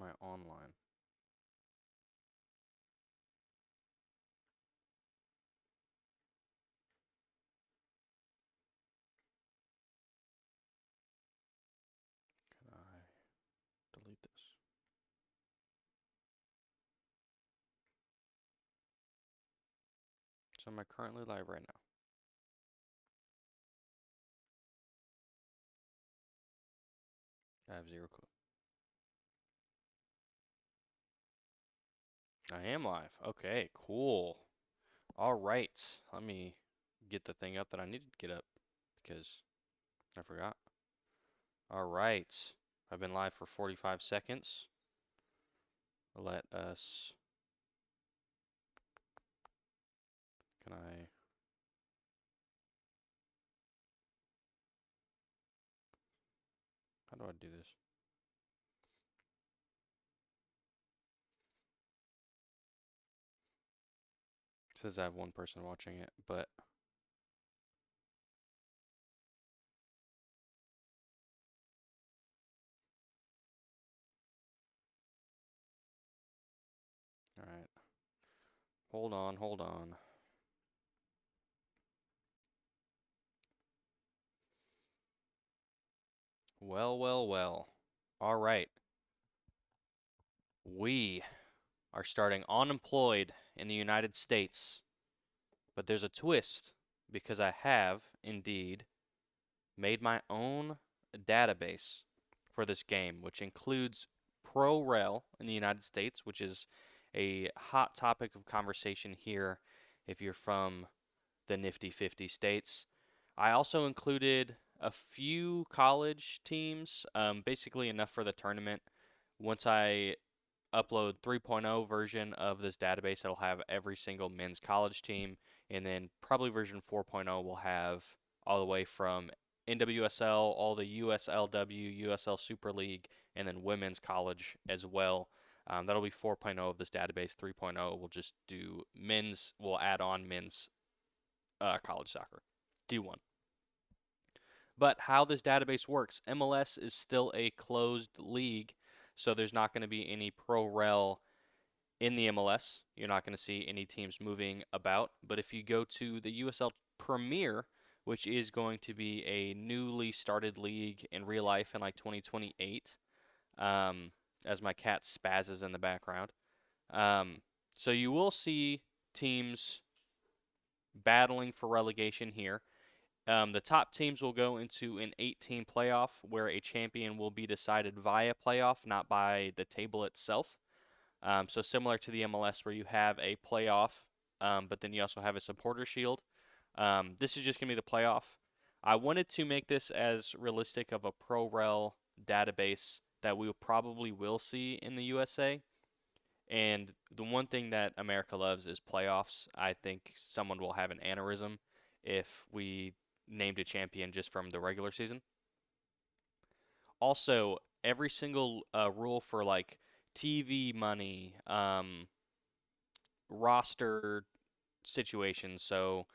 my online? Can I delete this? So am I currently live right now? I have zero clue. I am live. Okay, cool. All right. Let me get the thing up that I needed to get up because I forgot. All right. I've been live for 45 seconds. Let us. Can I? How do I do this? It says I have one person watching it, but all right. Hold on, hold on. Well, well, well. All right. We are starting Unemployed in the United States, but there's a twist because I have indeed made my own database for this game, which includes Pro Rel in the United States, which is a hot topic of conversation here if you're from the nifty 50 states. I also included a few college teams, basically enough for the tournament. Once I upload 3.0 version of this database, it'll have every single men's college team, and then probably version 4.0 will have all the way from NWSL, all the USLW, USL Super League, and then women's college as well. That'll be 4.0 of this database. 3.0 will just do men's, we'll add on men's college soccer, D1. But how this database works, MLS is still a closed league, so there's not going to be any pro rel in the MLS. You're not going to see any teams moving about. But if you go to the USL Premier, which is going to be a newly started league in real life in like 2028, as my cat spazzes in the background. So you will see teams battling for relegation here. The top teams will go into an 8-team playoff where a champion will be decided via playoff, not by the table itself. So similar to the MLS where you have a playoff, but then you also have a supporter shield. This is just going to be the playoff. I wanted to make this as realistic of a pro rel database that we probably will see in the USA. And the one thing that America loves is playoffs. I think someone will have an aneurysm if we named a champion just from the regular season. Also, every single rule for like TV money, roster situations, so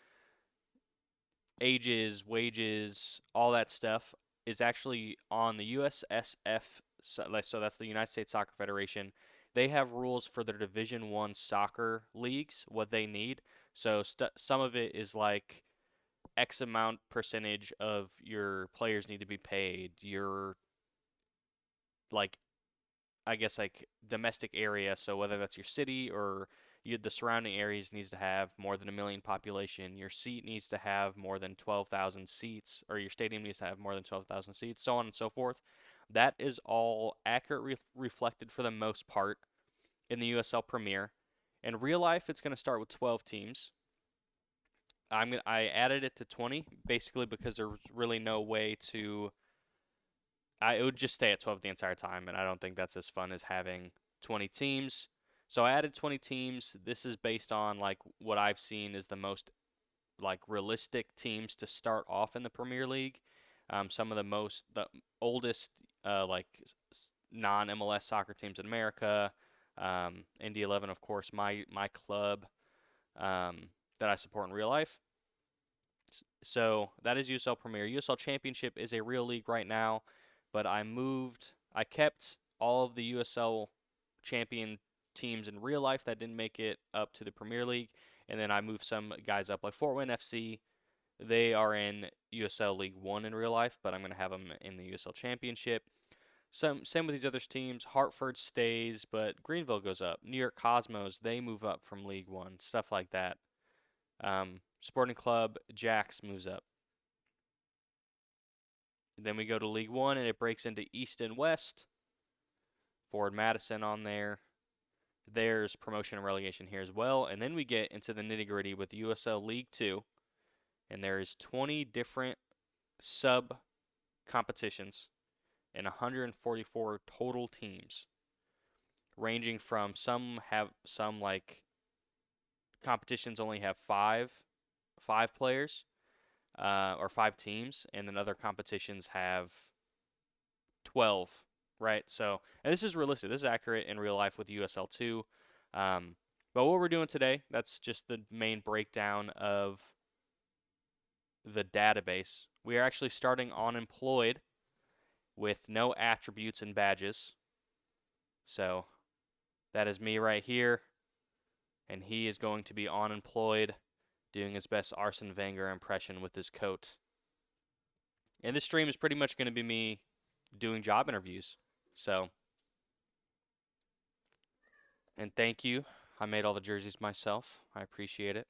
ages, wages, all that stuff is actually on the USSF. So that's the United States Soccer Federation. They have rules for their Division One soccer leagues, what they need. So some of it is like X amount percentage of your players need to be paid. Your like I guess like domestic area, so whether that's your city or the surrounding areas needs to have more than 1 million population. Your seat needs to have more than 12,000 seats, or your stadium needs to have more than 12,000 seats, so on and so forth. That is all accurate reflected for the most part in the USL Premier. In real life, it's going to start with 12 teams. I added it to 20 basically because there's really no way to. It would just stay at 12 the entire time, and I don't think that's as fun as having 20 teams. So I added 20 teams. This is based on like what I've seen is the most like realistic teams to start off in the Premier League. Some of the oldest like non-MLS soccer teams in America. Indy 11, of course, my club that I support in real life. So that is USL Premier. USL Championship is a real league right now, but I kept all of the USL champion teams in real life that didn't make it up to the Premier League, and then I moved some guys up like Fort Wayne FC. They are in USL League One in real life, but I'm going to have them in the USL Championship. Same with these other teams. Hartford stays, but Greenville goes up. New York Cosmos, they move up from League One, stuff like that. Sporting Club Jacks moves up. Then we go to League One, and it breaks into East and West. Forward Madison on there. There's promotion and relegation here as well. And then we get into the nitty gritty with USL League Two, and there's 20 different sub competitions and 144 total teams, ranging from some like competitions only have five players or 5 teams, and then other competitions have 12, right? So, and this is realistic. This is accurate in real life with USL 2. But what we're doing today, that's just the main breakdown of the database. We are actually starting Unemployed with no attributes and badges. So that is me right here, and he is going to be Unemployed, doing his best Arsene Wenger impression with his coat. And this stream is pretty much going to be me doing job interviews. So, and thank you. I made all the jerseys myself. I appreciate it.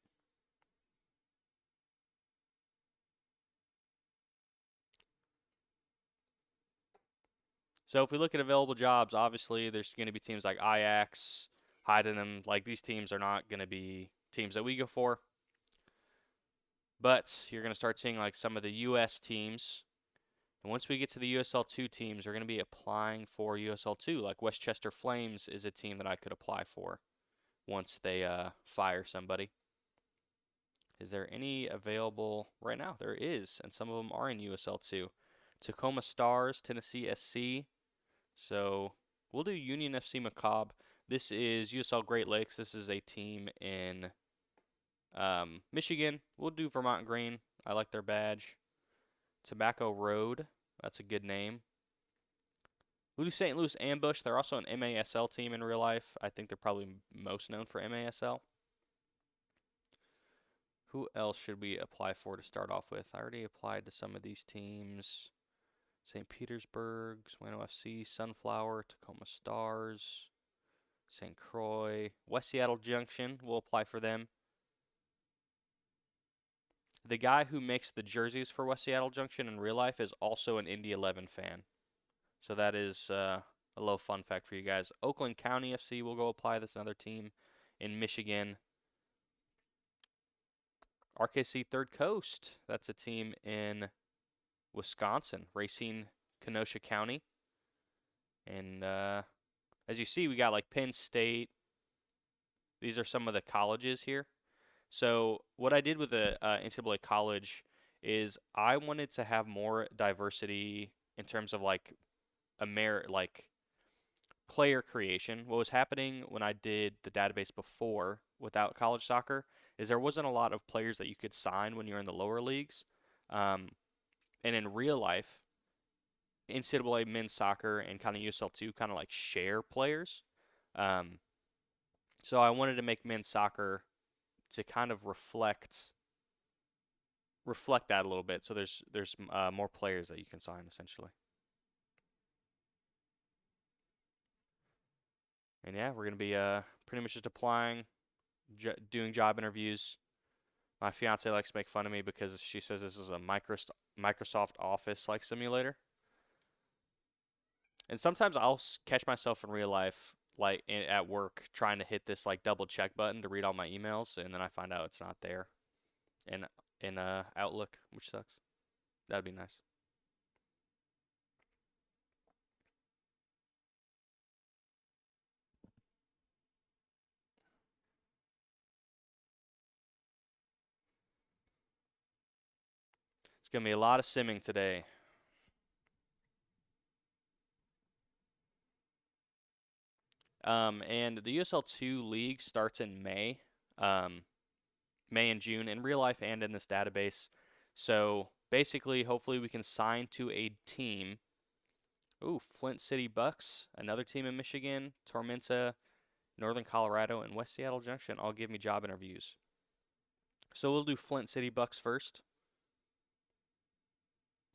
So if we look at available jobs, obviously there's going to be teams like Ajax, Heidenheim. Like, these teams are not going to be teams that we go for. But you're going to start seeing like some of the U.S. teams. And once we get to the USL 2 teams, we're going to be applying for USL 2. Like Westchester Flames is a team that I could apply for once they fire somebody. Is there any available right now? There is, and some of them are in USL 2. Tacoma Stars, Tennessee SC. So we'll do Union FC Macabre. This is USL Great Lakes. This is a team in Michigan. We'll do Vermont Green. I like their badge. Tobacco Road. That's a good name. We'll do St. Louis Ambush. They're also an MASL team in real life. I think they're probably most known for MASL. Who else should we apply for to start off with? I already applied to some of these teams. St. Petersburg, Sueno FC, Sunflower, Tacoma Stars, St. Croix, West Seattle Junction. We'll apply for them. The guy who makes the jerseys for West Seattle Junction in real life is also an Indy 11 fan. So that is a little fun fact for you guys. Oakland County FC will go apply. That's another team in Michigan. RKC Third Coast. That's a team in Wisconsin. Racine Kenosha County. And as you see, we got like Penn State. These are some of the colleges here. So what I did with the NCAA college is I wanted to have more diversity in terms of like player creation. What was happening when I did the database before without college soccer is there wasn't a lot of players that you could sign when you're in the lower leagues. And in real life, NCAA men's soccer and kind of USL 2 kind of like share players. So I wanted to make men's soccer to kind of reflect that a little bit. So there's more players that you can sign essentially. And yeah, we're gonna be pretty much just applying, doing job interviews. My fiance likes to make fun of me because she says this is a Microsoft Office like simulator. And sometimes I'll catch myself in real life, like at work, trying to hit this like double check button to read all my emails, and then I find out it's not there in Outlook, which sucks. That'd be nice. It's gonna be a lot of simming today. And the USL 2 league starts in May. May and June in real life and in this database. So basically, hopefully we can sign to a team Ooh, Flint City Bucks, another team in Michigan, Tormenta, Northern Colorado, and West Seattle Junction all give me job interviews. So we'll do Flint City Bucks first.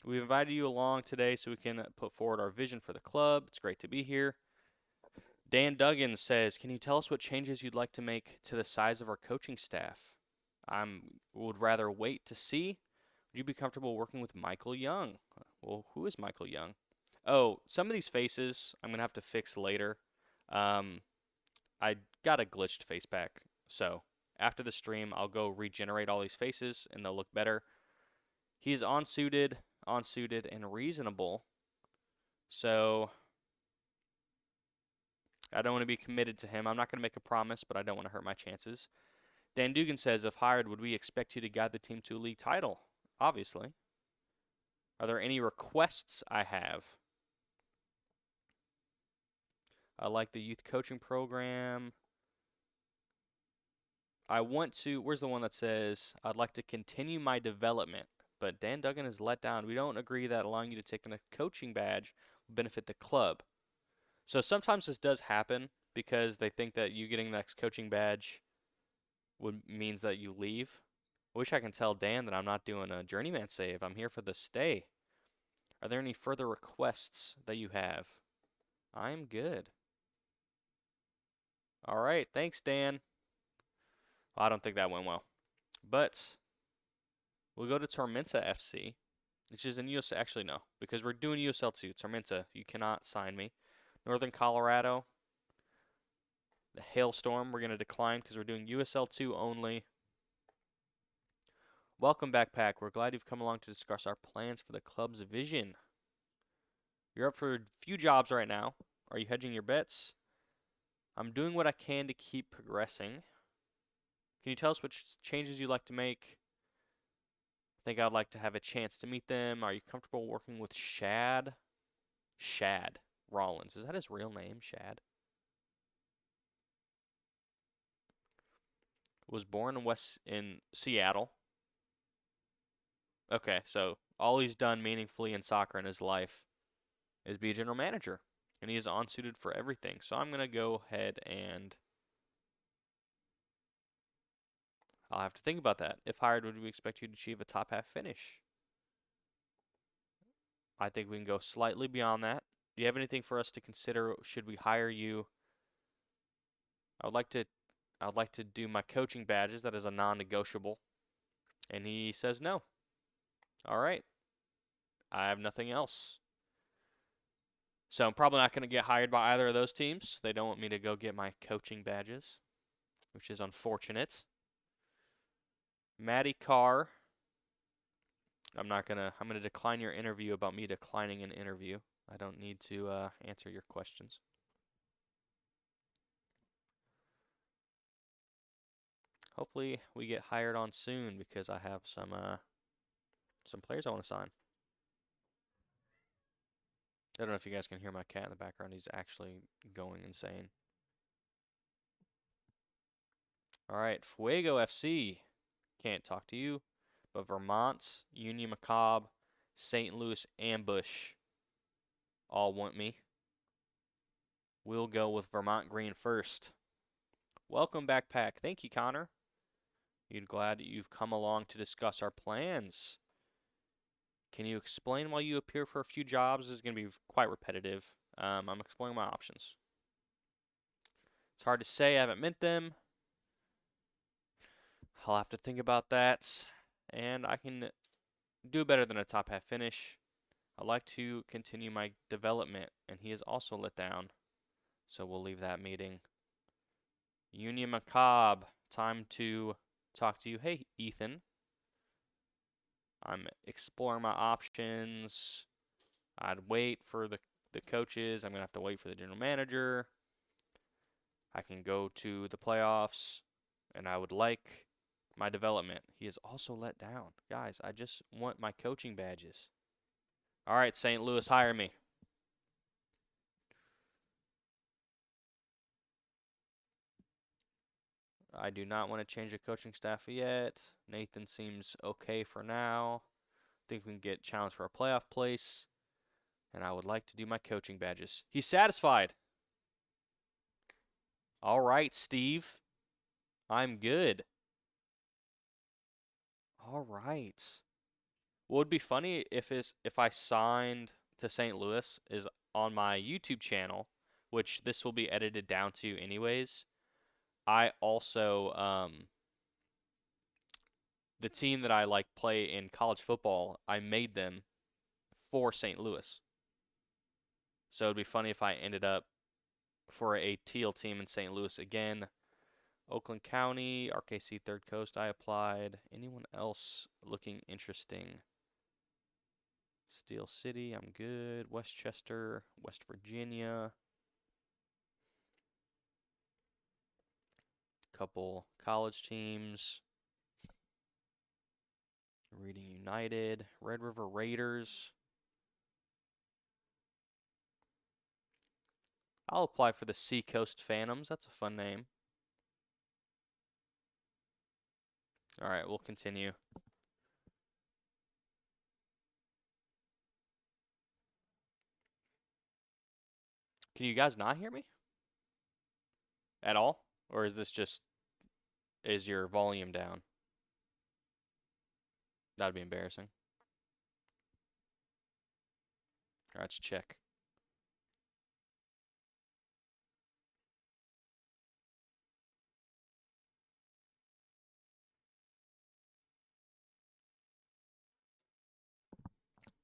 We've invited you along today so we can put forward our vision for the club. It's great to be here. Dan Duggan says, can you tell us what changes you'd like to make to the size of our coaching staff? I would rather wait to see. Would you be comfortable working with Michael Young? Well, who is Michael Young? Oh, some of these faces I'm going to have to fix later. I got a glitched face pack. So after the stream, I'll go regenerate all these faces and they'll look better. He is unsuited, and reasonable. So I don't want to be committed to him. I'm not going to make a promise, but I don't want to hurt my chances. Dan Dugan says, if hired, would we expect you to guide the team to a league title? Obviously. Are there any requests I have? I like the youth coaching program. I want to, where's the one that says, I'd like to continue my development, but Dan Duggan is let down. We don't agree that allowing you to take a coaching badge will benefit the club. So sometimes this does happen because they think that you getting the next coaching badge means that you leave. I wish I can tell Dan that I'm not doing a journeyman save. I'm here for the stay. Are there any further requests that you have? I'm good. All right, thanks, Dan. Well, I don't think that went well. But we'll go to Tormenta FC, which is in USL. Actually, no, because we're doing USL 2. Tormenta, you cannot sign me. Northern Colorado, the Hailstorm, we're going to decline because we're doing USL 2 only. Welcome, Backpack. We're glad you've come along to discuss our plans for the club's vision. You're up for a few jobs right now. Are you hedging your bets? I'm doing what I can to keep progressing. Can you tell us what changes you'd like to make? I think I'd like to have a chance to meet them. Are you comfortable working with Shad? Shad Rollins. Is that his real name, Shad? Was born in Seattle. Okay, so all he's done meaningfully in soccer in his life is be a general manager. And he is unsuited for everything. So I'm going to go ahead and I'll have to think about that. If hired, would we expect you to achieve a top half finish? I think we can go slightly beyond that. Do you have anything for us to consider? Should we hire you? I'd like to do my coaching badges. That is a non-negotiable. And he says no. All right. I have nothing else. So I'm probably not going to get hired by either of those teams. They don't want me to go get my coaching badges, which is unfortunate. Maddie Carr. I'm going to decline your interview about me declining an interview. I don't need to answer your questions. Hopefully we get hired on soon because I have some players I want to sign. I don't know if you guys can hear my cat in the background. He's actually going insane. All right, Fuego FC. Can't talk to you. But Vermont, Union Macabre, St. Louis Ambush all want me. We'll go with Vermont Green first. Welcome, Backpack. Thank you, Connor. You're glad that you've come along to discuss our plans. Can you explain why you appear for a few jobs? This is going to be quite repetitive. I'm exploring my options. It's hard to say. I haven't met them. I'll have to think about that. And I can do better than a top half finish. I'd like to continue my development. And he is also let down. So we'll leave that meeting. Union Macabre. Time to talk to you. Hey, Ethan. I'm exploring my options. I'd wait for the coaches. I'm going to have to wait for the general manager. I can go to the playoffs. And I would like my development. He is also let down. Guys, I just want my coaching badges. All right, St. Louis, hire me. I do not want to change the coaching staff yet. Nathan seems okay for now. I think we can get challenged for a playoff place. And I would like to do my coaching badges. He's satisfied. All right, Steve. I'm good. All right. What would be funny if I signed to St. Louis is on my YouTube channel, which this will be edited down to anyways. I also the team that I like play in college football, I made them for St. Louis. So it'd be funny if I ended up for a teal team in St. Louis again. Oakland County, RKC Third Coast, I applied. Anyone else looking interesting? Steel City, I'm good. Westchester, West Virginia. Couple college teams. Reading United, Red River Raiders. I'll apply for the Seacoast Phantoms. That's a fun name. All right, we'll continue. Can you guys not hear me at all? Or is your volume down? That'd be embarrassing. All right, let's check.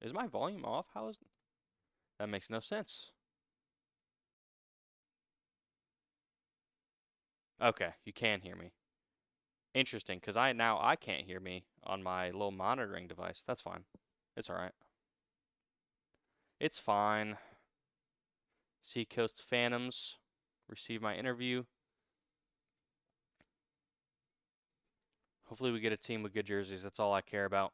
Is my volume off? That makes no sense. Okay, you can hear me. Interesting, because I can't hear me on my little monitoring device. That's fine. It's all right. It's fine. Seacoast Phantoms receive my interview. Hopefully we get a team with good jerseys. That's all I care about.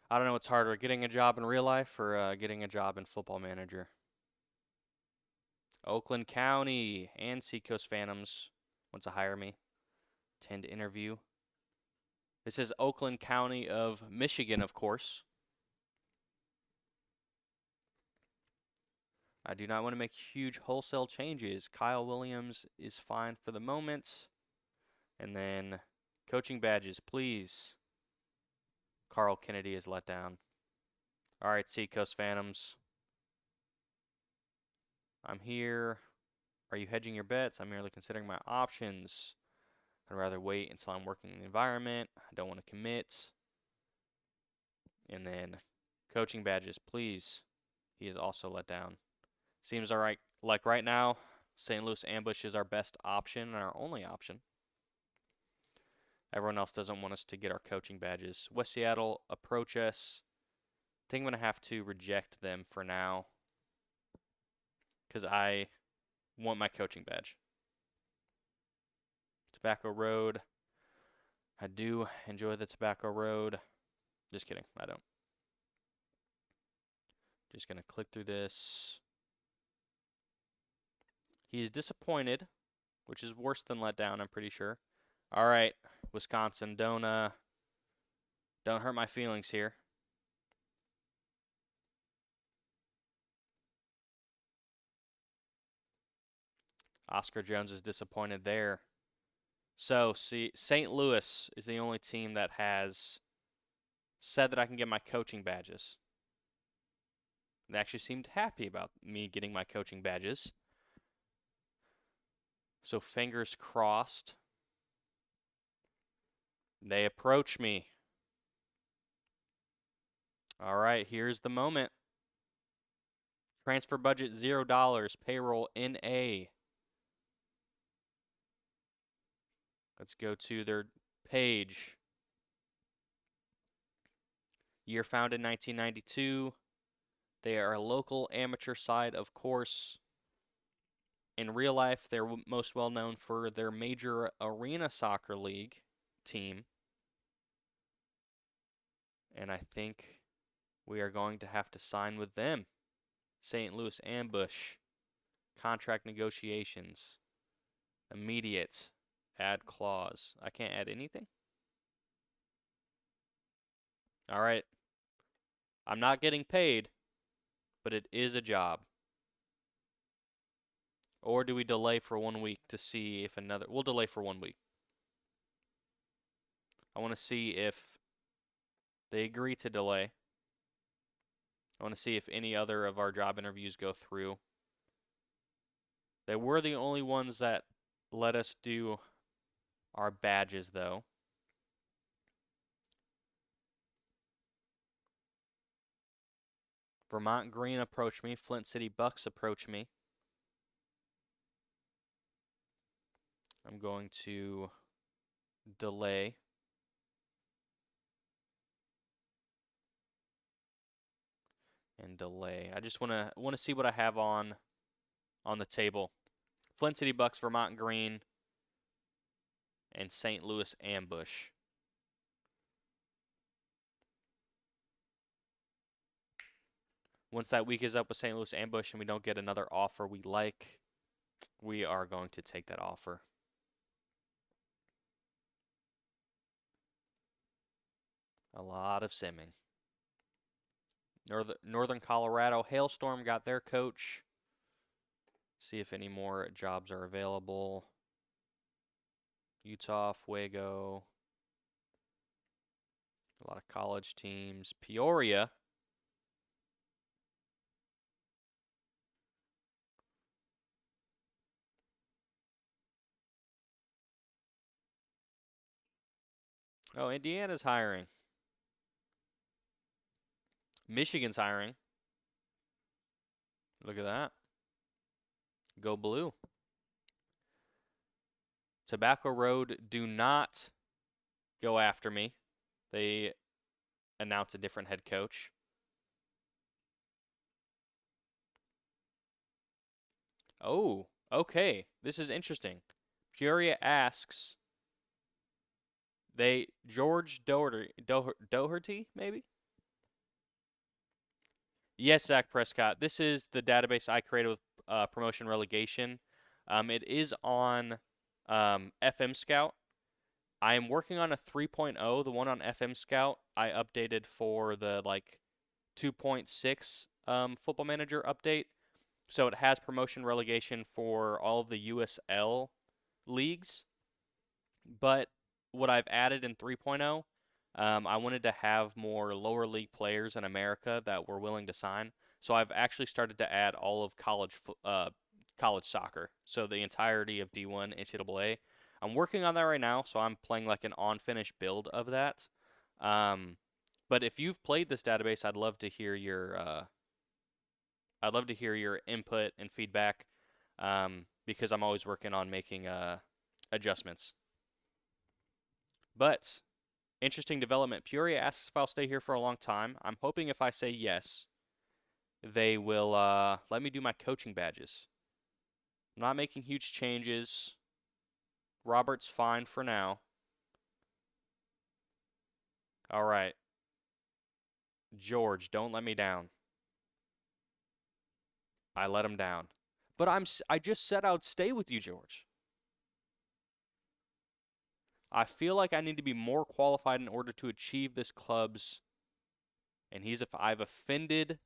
I don't know what's harder, getting a job in real life or getting a job in Football Manager. Oakland County and Seacoast Phantoms want to hire me. Tend to interview. This is Oakland County of Michigan, of course. I do not want to make huge wholesale changes. Kyle Williams is fine for the moment. And then coaching badges, please. Carl Kennedy is let down. All right, Seacoast Phantoms. I'm here. Are you hedging your bets? I'm merely considering my options. I'd rather wait until I'm working in the environment. I don't want to commit. And then coaching badges, please. He is also let down. Seems all right. Like right now, St. Louis Ambush is our best option and our only option. Everyone else doesn't want us to get our coaching badges. West Seattle approach us. I think I'm going to have to reject them for now because I want my coaching badge. Tobacco Road. I do enjoy the Tobacco Road. Just kidding. I don't. Just going to click through this. He is disappointed, which is worse than let down, I'm pretty sure. All right, Wisconsin, don't hurt my feelings here. Oscar Jones is disappointed there. So, see, St. Louis is the only team that has said that I can get my coaching badges. They actually seemed happy about me getting my coaching badges. So, fingers crossed. They approach me. All right, here's the moment. Transfer budget $0. Payroll NA. Let's go to their page. Year founded 1992. They are a local amateur side, of course. In real life, they're most well known for their major arena soccer league team. And I think we are going to have to sign with them. St. Louis Ambush. Contract negotiations. Immediate. Add clause. I can't add anything? All right. I'm not getting paid, but it is a job. Or do we delay for 1 week to see if another... We'll delay for 1 week. I want to see if they agree to delay. I want to see if any other of our job interviews go through. They were the only ones that let us do our badges, though. Vermont Green approached me. Flint City Bucks approached me. I'm going to delay. And delay. I just want to see what I have on the table. Flint City Bucks, Vermont Green, and St. Louis Ambush. Once that week is up with St. Louis Ambush and we don't get another offer we like, we are going to take that offer. A lot of simming. Northern Colorado Hailstorm got their coach. See if any more jobs are available. Utah, Fuego. A lot of college teams. Peoria. Oh, Indiana's hiring. Michigan's hiring. Look at that. Go blue. Tobacco Road, do not go after me. They announced a different head coach. Oh, okay. This is interesting. Peoria asks, George Doherty, maybe? Yes, Zach Prescott. This is the database I created with promotion relegation. It is on FM Scout. I am working on a 3.0. The one on FM Scout I updated for the 2.6 Football Manager update. So it has promotion relegation for all of the USL leagues. But what I've added in 3.0, I wanted to have more lower league players in America that were willing to sign. So I've actually started to add all of college soccer. So the entirety of D1 NCAA. I'm working on that right now, so I'm playing like an on-finish build of that. But if you've played this database, I'd love to hear your input and feedback, because I'm always working on making adjustments. But interesting development. Peoria asks if I'll stay here for a long time. I'm hoping if I say yes, they will let me do my coaching badges. I'm not making huge changes. Robert's fine for now. All right. George, don't let me down. I let him down. But I just said I would stay with you, George. I feel like I need to be more qualified in order to achieve this club's, and I've offended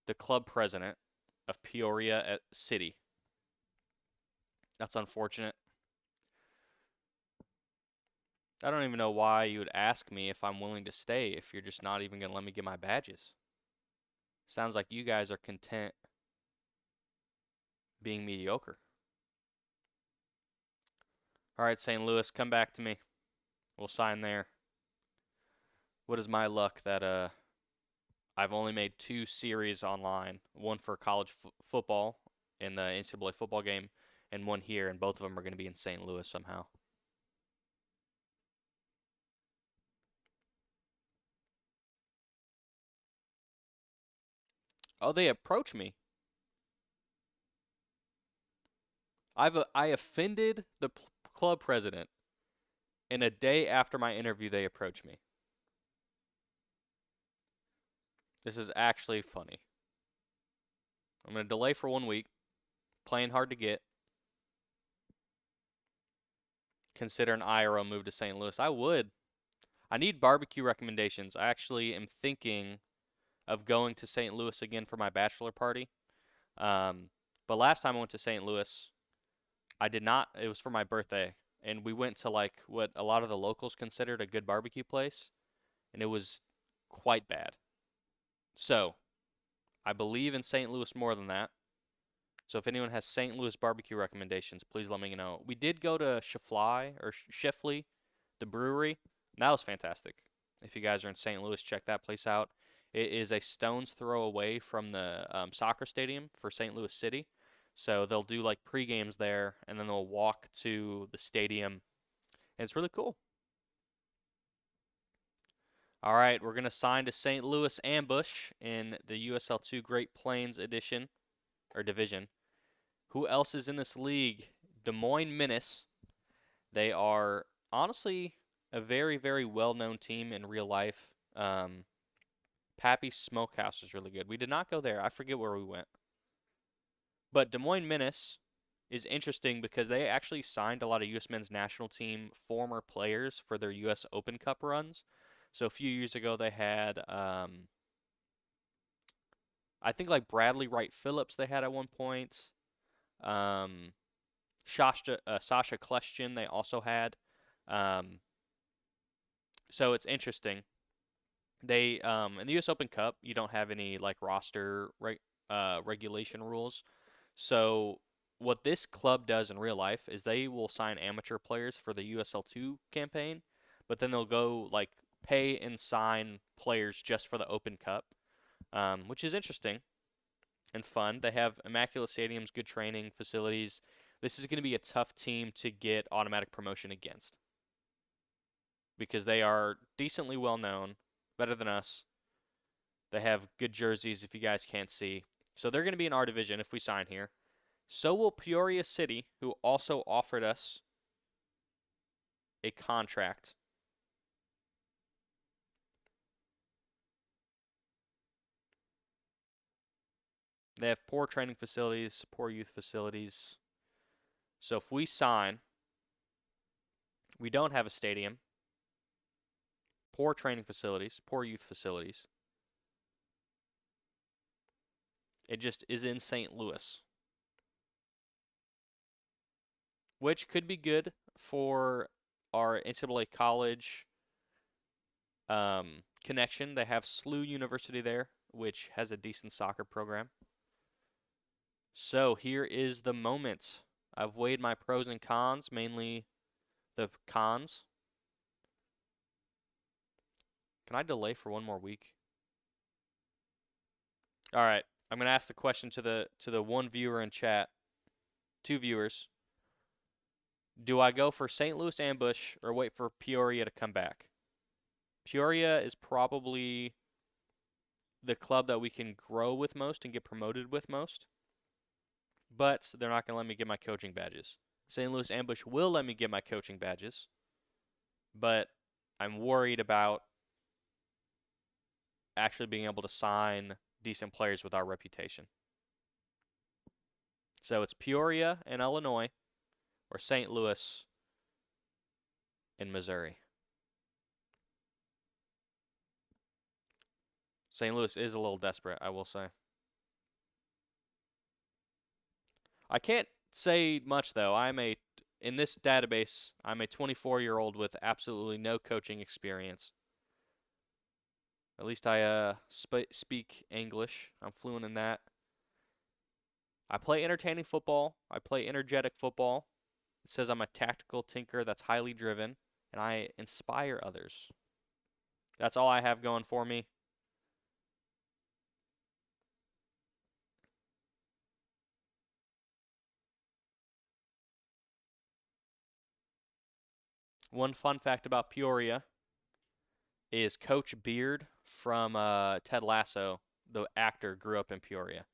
the club president of Peoria City. That's unfortunate. I don't even know why you would ask me if I'm willing to stay if you're just not even going to let me get my badges. Sounds like you guys are content being mediocre. All right, St. Louis, come back to me. We'll sign there. What is my luck that I've only made 2 series online, one for college football in the NCAA football game, and one here, and both of them are going to be in St. Louis somehow. Oh, they approach me. I offended the club president, and a day after my interview, they approached me. This is actually funny. I'm going to delay for 1 week, playing hard to get. consider an IRO move to St. Louis. I would. I need barbecue recommendations. I actually am thinking of going to St. Louis again for my bachelor party. Um, but last time I went to St. Louis, I did not. It was for my birthday, and we went to like what a lot of the locals considered a good barbecue place, and it was quite bad. So I believe in St. Louis more than that. So if anyone has St. Louis barbecue recommendations, please let me know. We did go to Shifley or Shifley, the brewery. And that was fantastic. If you guys are in St. Louis, check that place out. It is a stone's throw away from the soccer stadium for St. Louis City. So they'll do like pre-games there, and then they'll walk to the stadium. And it's really cool. All right, we're going to sign to St. Louis Ambush in the USL2 Great Plains edition or division. Who else is in this league? Des Moines Menace. They are honestly a very, very well-known team in real life. Pappy's Smokehouse is really good. We did not go there. I forget where we went. But Des Moines Menace is interesting because they actually signed a lot of U.S. men's national team former players for their U.S. Open Cup runs. So a few years ago they had, I think like Bradley Wright Phillips they had at one point. Sasha Kleshchin they also had. So it's interesting. They in the U.S. Open Cup you don't have any like roster regulation rules. So what this club does in real life is they will sign amateur players for the USL2 campaign, but then they'll go like pay and sign players just for the Open Cup, which is interesting and fun. They have immaculate stadiums, good training facilities. This is going to be a tough team to get automatic promotion against because they are decently well known, better than us. They have good jerseys if you guys can't see. So they're going to be in our division if we sign here. So will Peoria City, who also offered us a contract. They have poor training facilities, poor youth facilities. So if we sign, we don't have a stadium, poor training facilities, poor youth facilities. It just is in St. Louis, which could be good for our NCAA college connection. They have SLU University there, which has a decent soccer program. So here is the moment. I've weighed my pros and cons, mainly the cons. Can I delay for one more week? All right. I'm going to ask the question to the one viewer in chat, two viewers. Do I go for St. Louis Ambush or wait for Peoria to come back? Peoria is probably the club that we can grow with most and get promoted with most, but they're not going to let me get my coaching badges. St. Louis Ambush will let me get my coaching badges, but I'm worried about actually being able to sign decent players with our reputation. So it's Peoria in Illinois or St. Louis in Missouri. St. Louis is a little desperate, I will say. I can't say much though. In this database, I'm a 24-year-old with absolutely no coaching experience. At least I speak English. I'm fluent in that. I play entertaining football. I play energetic football. It says I'm a tactical tinker that's highly driven, and I inspire others. That's all I have going for me. One fun fact about Peoria is Coach Beard from Ted Lasso, the actor, grew up in Peoria.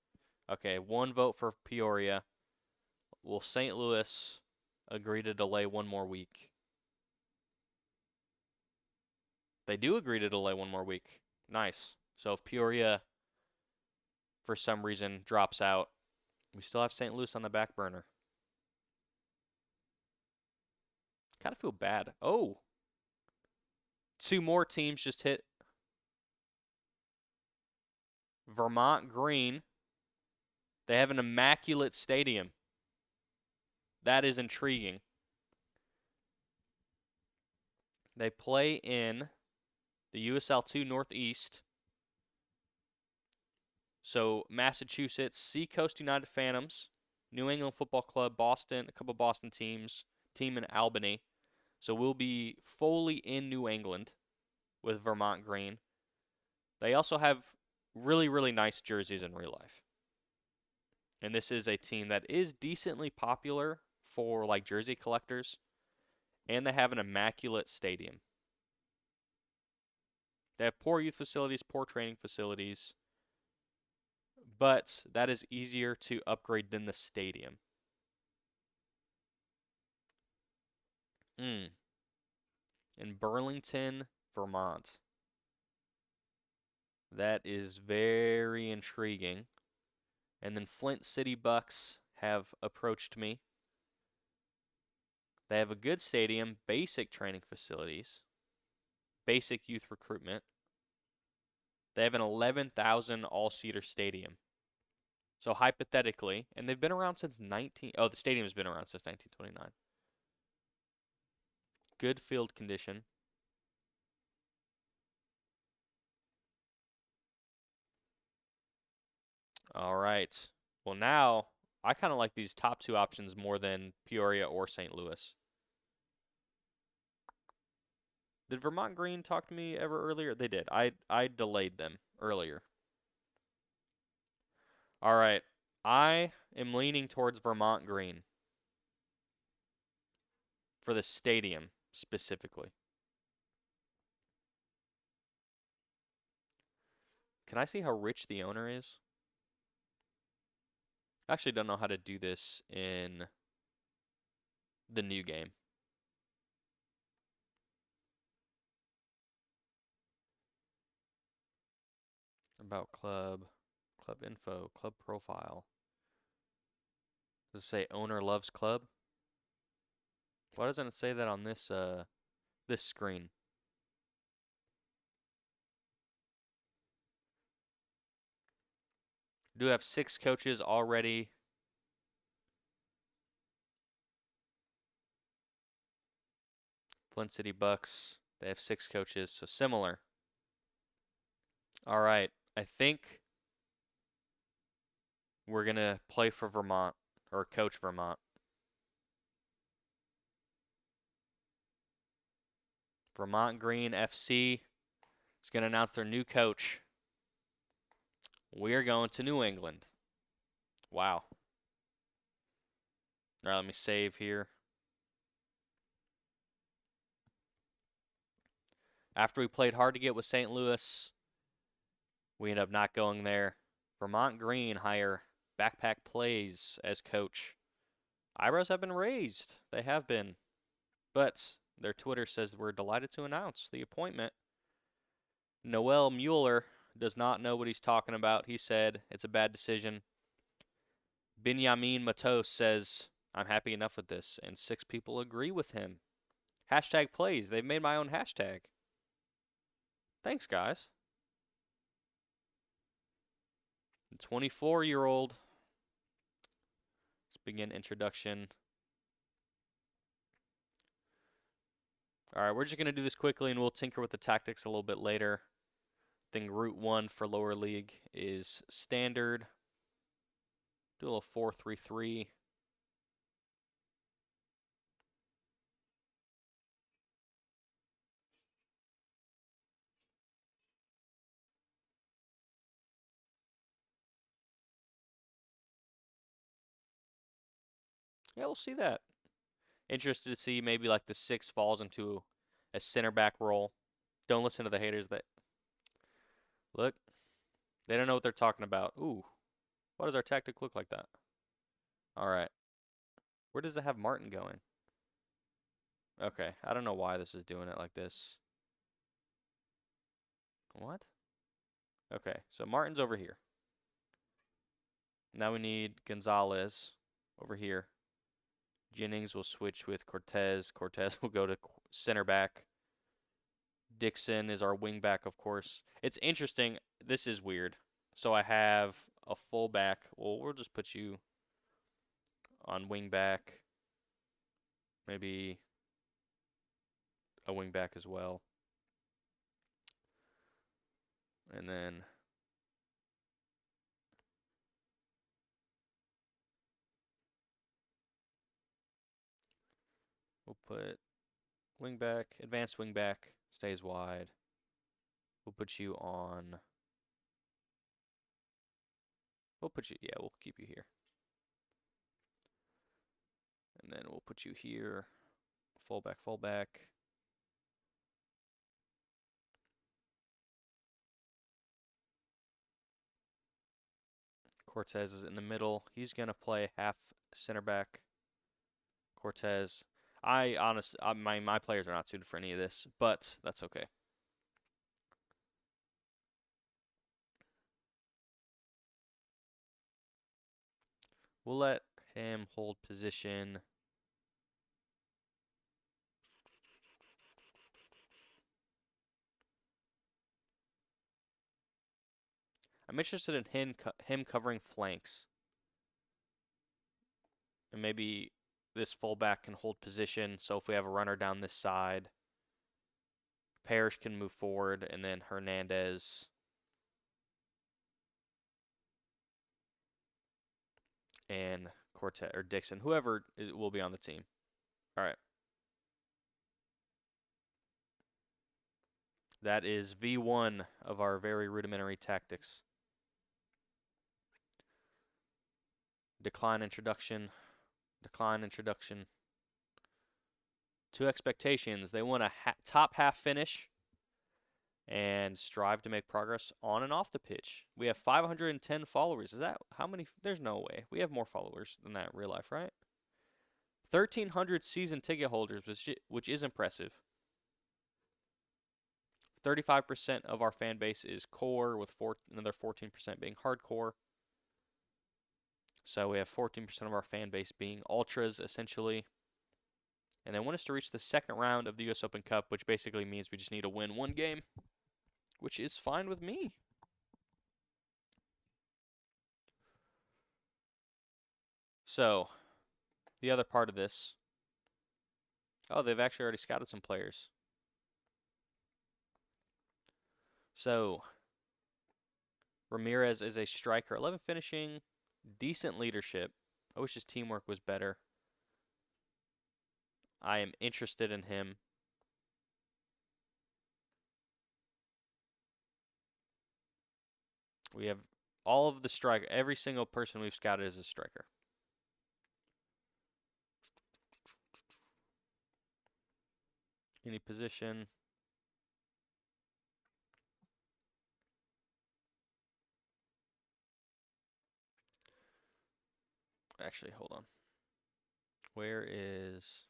Okay, one vote for Peoria. Will St. Louis agree to delay one more week? They do agree to delay one more week. Nice. So if Peoria, for some reason, drops out, we still have St. Louis on the back burner. Kind of feel bad. Oh, two more teams just hit. Vermont Green. They have an immaculate stadium. That is intriguing. They play in the USL2 Northeast. So Massachusetts, Seacoast United Phantoms, New England Football Club, Boston, a couple Boston teams, team in Albany. So we'll be fully in New England with Vermont Green. They also have really, really nice jerseys in real life. And this is a team that is decently popular for like jersey collectors. And they have an immaculate stadium. They have poor youth facilities, poor training facilities. But that is easier to upgrade than the stadium. In Burlington, Vermont. That is very intriguing. And then Flint City Bucks have approached me. They have a good stadium, basic training facilities, basic youth recruitment. They have an 11,000 all-seater stadium. So hypothetically, and they've been around since the stadium's been around since 1929. Good field condition. All right. Well, now I kind of like these top two options more than Peoria or St. Louis. Did Vermont Green talk to me ever earlier? They did. I delayed them earlier. All right. I am leaning towards Vermont Green for the stadium specifically. Can I see how rich the owner is? I actually don't know how to do this in the new game. About club, club info, club profile. Does it say owner loves club? Why doesn't it say that on this this screen? Do have 6 coaches already. Flint City Bucks, they have 6 coaches, so similar. All right, I think we're going to play for Vermont, or coach Vermont. Vermont Green FC is going to announce their new coach. We're going to New England. Wow. All right, let me save here. After we played hard to get with St. Louis, we ended up not going there. Vermont Green hire Backpack Plays as coach. Eyebrows have been raised. They have been. But their Twitter says we're delighted to announce the appointment. Noel Mueller does not know what he's talking about. He said it's a bad decision. Benjamin Matos says, I'm happy enough with this. And 6 people agree with him. Hashtag plays. They've made my own hashtag. Thanks, guys. The 24-year-old. Let's begin introduction. All right, we're just going to do this quickly, and we'll tinker with the tactics a little bit later. I think Route 1 for lower league is standard. Do a little 4-3-3. Yeah, we'll see that. Interested to see maybe like the 6 falls into a center back role. Don't listen to the haters that look. They don't know what they're talking about. Ooh, why does our tactic look like that? All right. Where does it have Martin going? Okay, I don't know why this is doing it like this. What? Okay, so Martin's over here. Now we need Gonzalez over here. Jennings will switch with Cortez. Cortez will go to center back. Dixon is our wing back, of course. It's interesting. This is weird. So I have a fullback. Well, we'll just put you on wing back. Maybe a wing back as well. And then we'll put wing back, advanced wing back, stays wide. We'll put you on. Yeah, we'll keep you here. And then we'll put you here. Fullback, fullback. Cortez is in the middle. He's going to play half center back. Cortez. My players are not suited for any of this, but that's okay. We'll let him hold position. I'm interested in him covering flanks. And maybe this fullback can hold position, so if we have a runner down this side, Parrish can move forward, and then Hernandez and Cortez or Dixon, whoever will be on the team. All right. That is V1 of our very rudimentary tactics. Decline introduction. Decline introduction. To expectations. They want a top half finish and strive to make progress on and off the pitch. We have 510 followers. Is that how many? There's no way. We have more followers than that in real life, right? 1,300 season ticket holders, which is impressive. 35% of our fan base is core, with another 14% being hardcore. So we have 14% of our fan base being ultras, essentially. And they want us to reach the second round of the U.S. Open Cup, which basically means we just need to win one game, which is fine with me. So, the other part of this. Oh, they've actually already scouted some players. So, Ramirez is a striker. 11 finishing, decent leadership. I wish his teamwork was better. I am interested in him. We have all of the striker. Every single person we've scouted is a striker. Any position. Actually, hold on. Where is...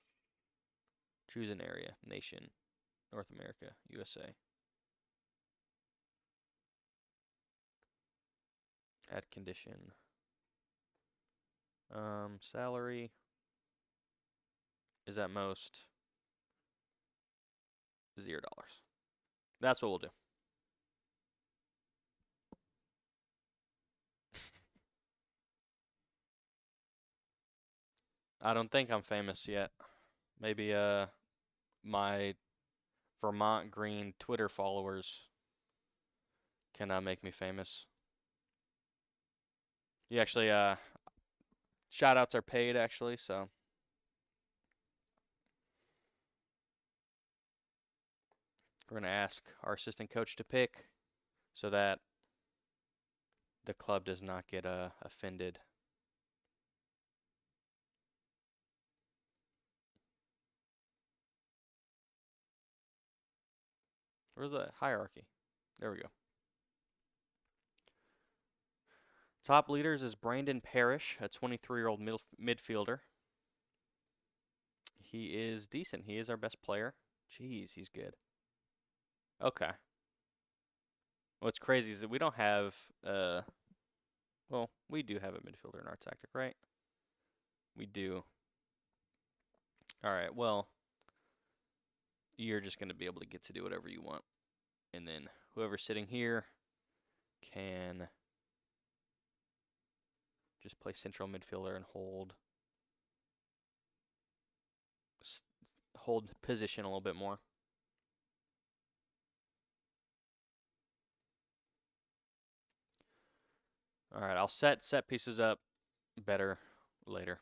Choose an area. Nation. North America. USA. Add condition. Salary is at most $0. That's what we'll do. I don't think I'm famous yet. Maybe my Vermont Green Twitter followers can make me famous. You actually shout outs are paid actually, so we're gonna ask our assistant coach to pick so that the club does not get offended. Where's the hierarchy? There we go. Top leaders is Brandon Parrish, a 23-year-old midfielder. He is decent. He is our best player. Jeez, he's good. Okay. What's crazy is that we don't have, well, we do have a midfielder in our tactic, right? We do. All right, well, you're just going to be able to get to do whatever you want. And then whoever's sitting here can just play central midfielder and hold position a little bit more. All right, I'll set pieces up better later.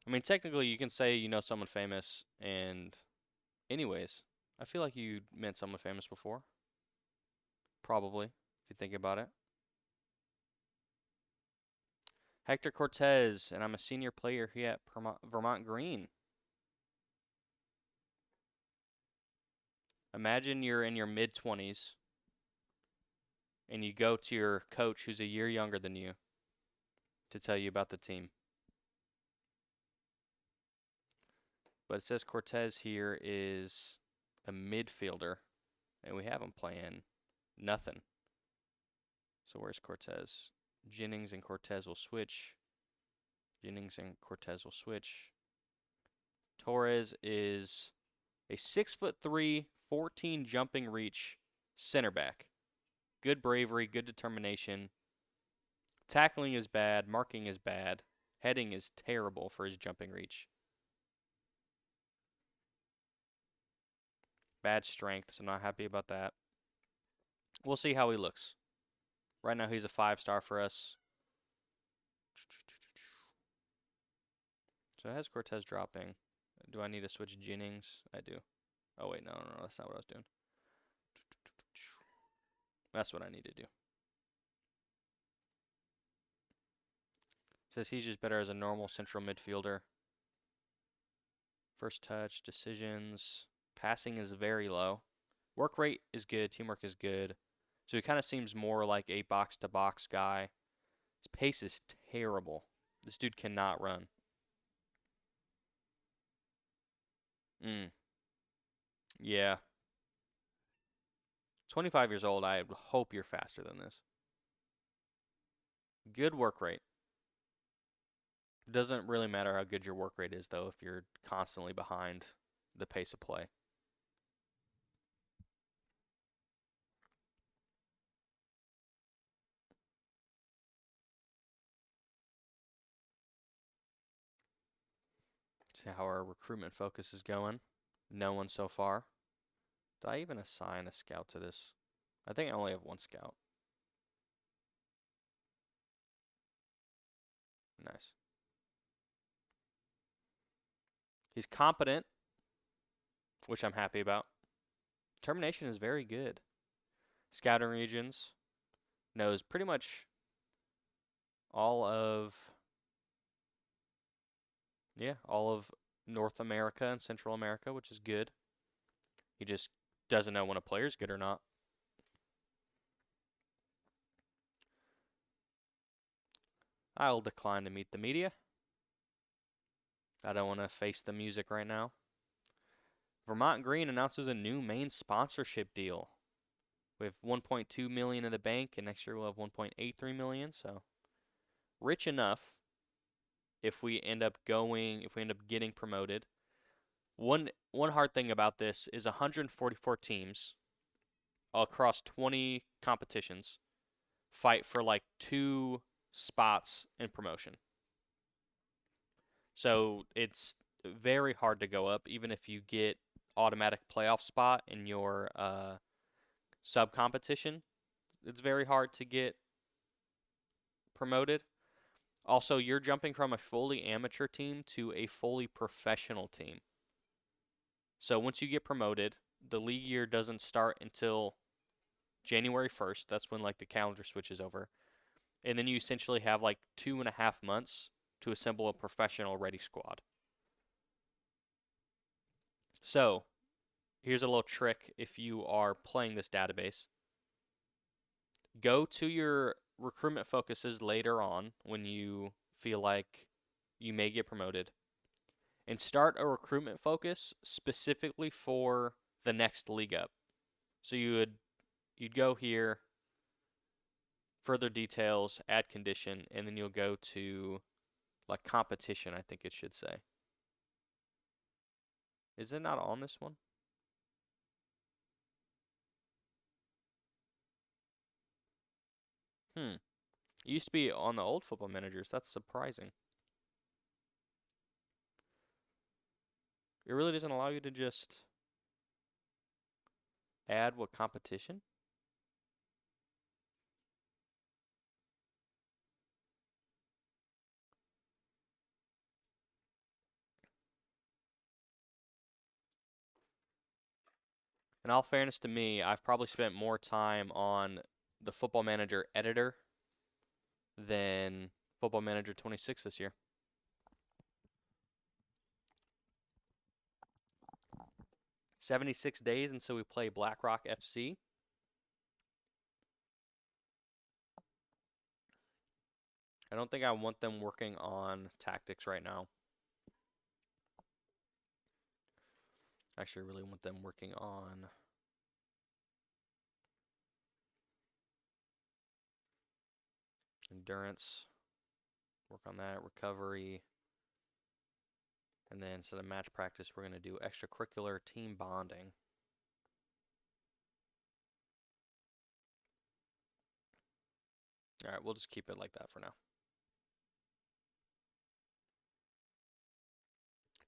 I mean, technically, you can say you know someone famous, and anyways, I feel like you met someone famous before. Probably, if you think about it. Hector Cortez, and I'm a senior player here at Vermont Green. Imagine you're in your mid 20s and you go to your coach who's a year younger than you to tell you about the team. But it says Cortez here is a midfielder, and we have him playing nothing. So where's Cortez? Jennings and Cortez will switch. Jennings and Cortez will switch. Torres is a 6'3", 14 jumping reach center back. Good bravery, good determination. Tackling is bad, marking is bad, heading is terrible for his jumping reach. Bad strength, so not happy about that. We'll see how he looks. Right now he's a 5-star for us. So it has Cortez dropping. Do I need to switch Jennings? I do. Oh wait, no, that's not what I was doing. That's what I need to do. Says he's just better as a normal central midfielder. First touch, decisions, passing is very low. Work rate is good, teamwork is good. So he kind of seems more like a box-to-box guy. His pace is terrible. This dude cannot run. Yeah. 25 years old, I hope you're faster than this. Good work rate. Doesn't really matter how good your work rate is, though, if you're constantly behind the pace of play. See how our recruitment focus is going. No one so far. Did I even assign a scout to this? I think I only have one scout. Nice. He's competent, which I'm happy about. Determination is very good. Scouting regions. Knows pretty much all of North America and Central America, which is good. He just doesn't know when a player's good or not. I'll decline to meet the media. I don't want to face the music right now. Vermont Green announces a new main sponsorship deal. We have 1.2 million in the bank, and next year we'll have 1.83 million. So rich enough if we end up getting promoted. One hard thing about this is 144 teams across 20 competitions fight for like 2 spots in promotion. So it's very hard to go up, even if you get automatic playoff spot in your sub competition. It's very hard to get promoted. Also, you're jumping from a fully amateur team to a fully professional team. So once you get promoted, the league year doesn't start until January 1st. That's when like the calendar switches over. And then you essentially have like 2.5 months to assemble a professional ready squad. So here's a little trick if you are playing this database. Go to your recruitment focuses later on when you feel like you may get promoted, and start a recruitment focus specifically for the next league up. So you'd go here, further details, add condition, and then you'll go to like competition, I think it should say. Is it not on this one? It used to be on the old Football Managers. That's surprising. It really doesn't allow you to just add what competition? In all fairness to me, I've probably spent more time on the Football Manager editor than Football Manager 26 this year. 76 days until we play BlackRock FC. I don't think I want them working on tactics right now. I actually really want them working on endurance. Work on that, recovery. And then instead of match practice, we're going to do extracurricular team bonding. All right, we'll just keep it like that for now.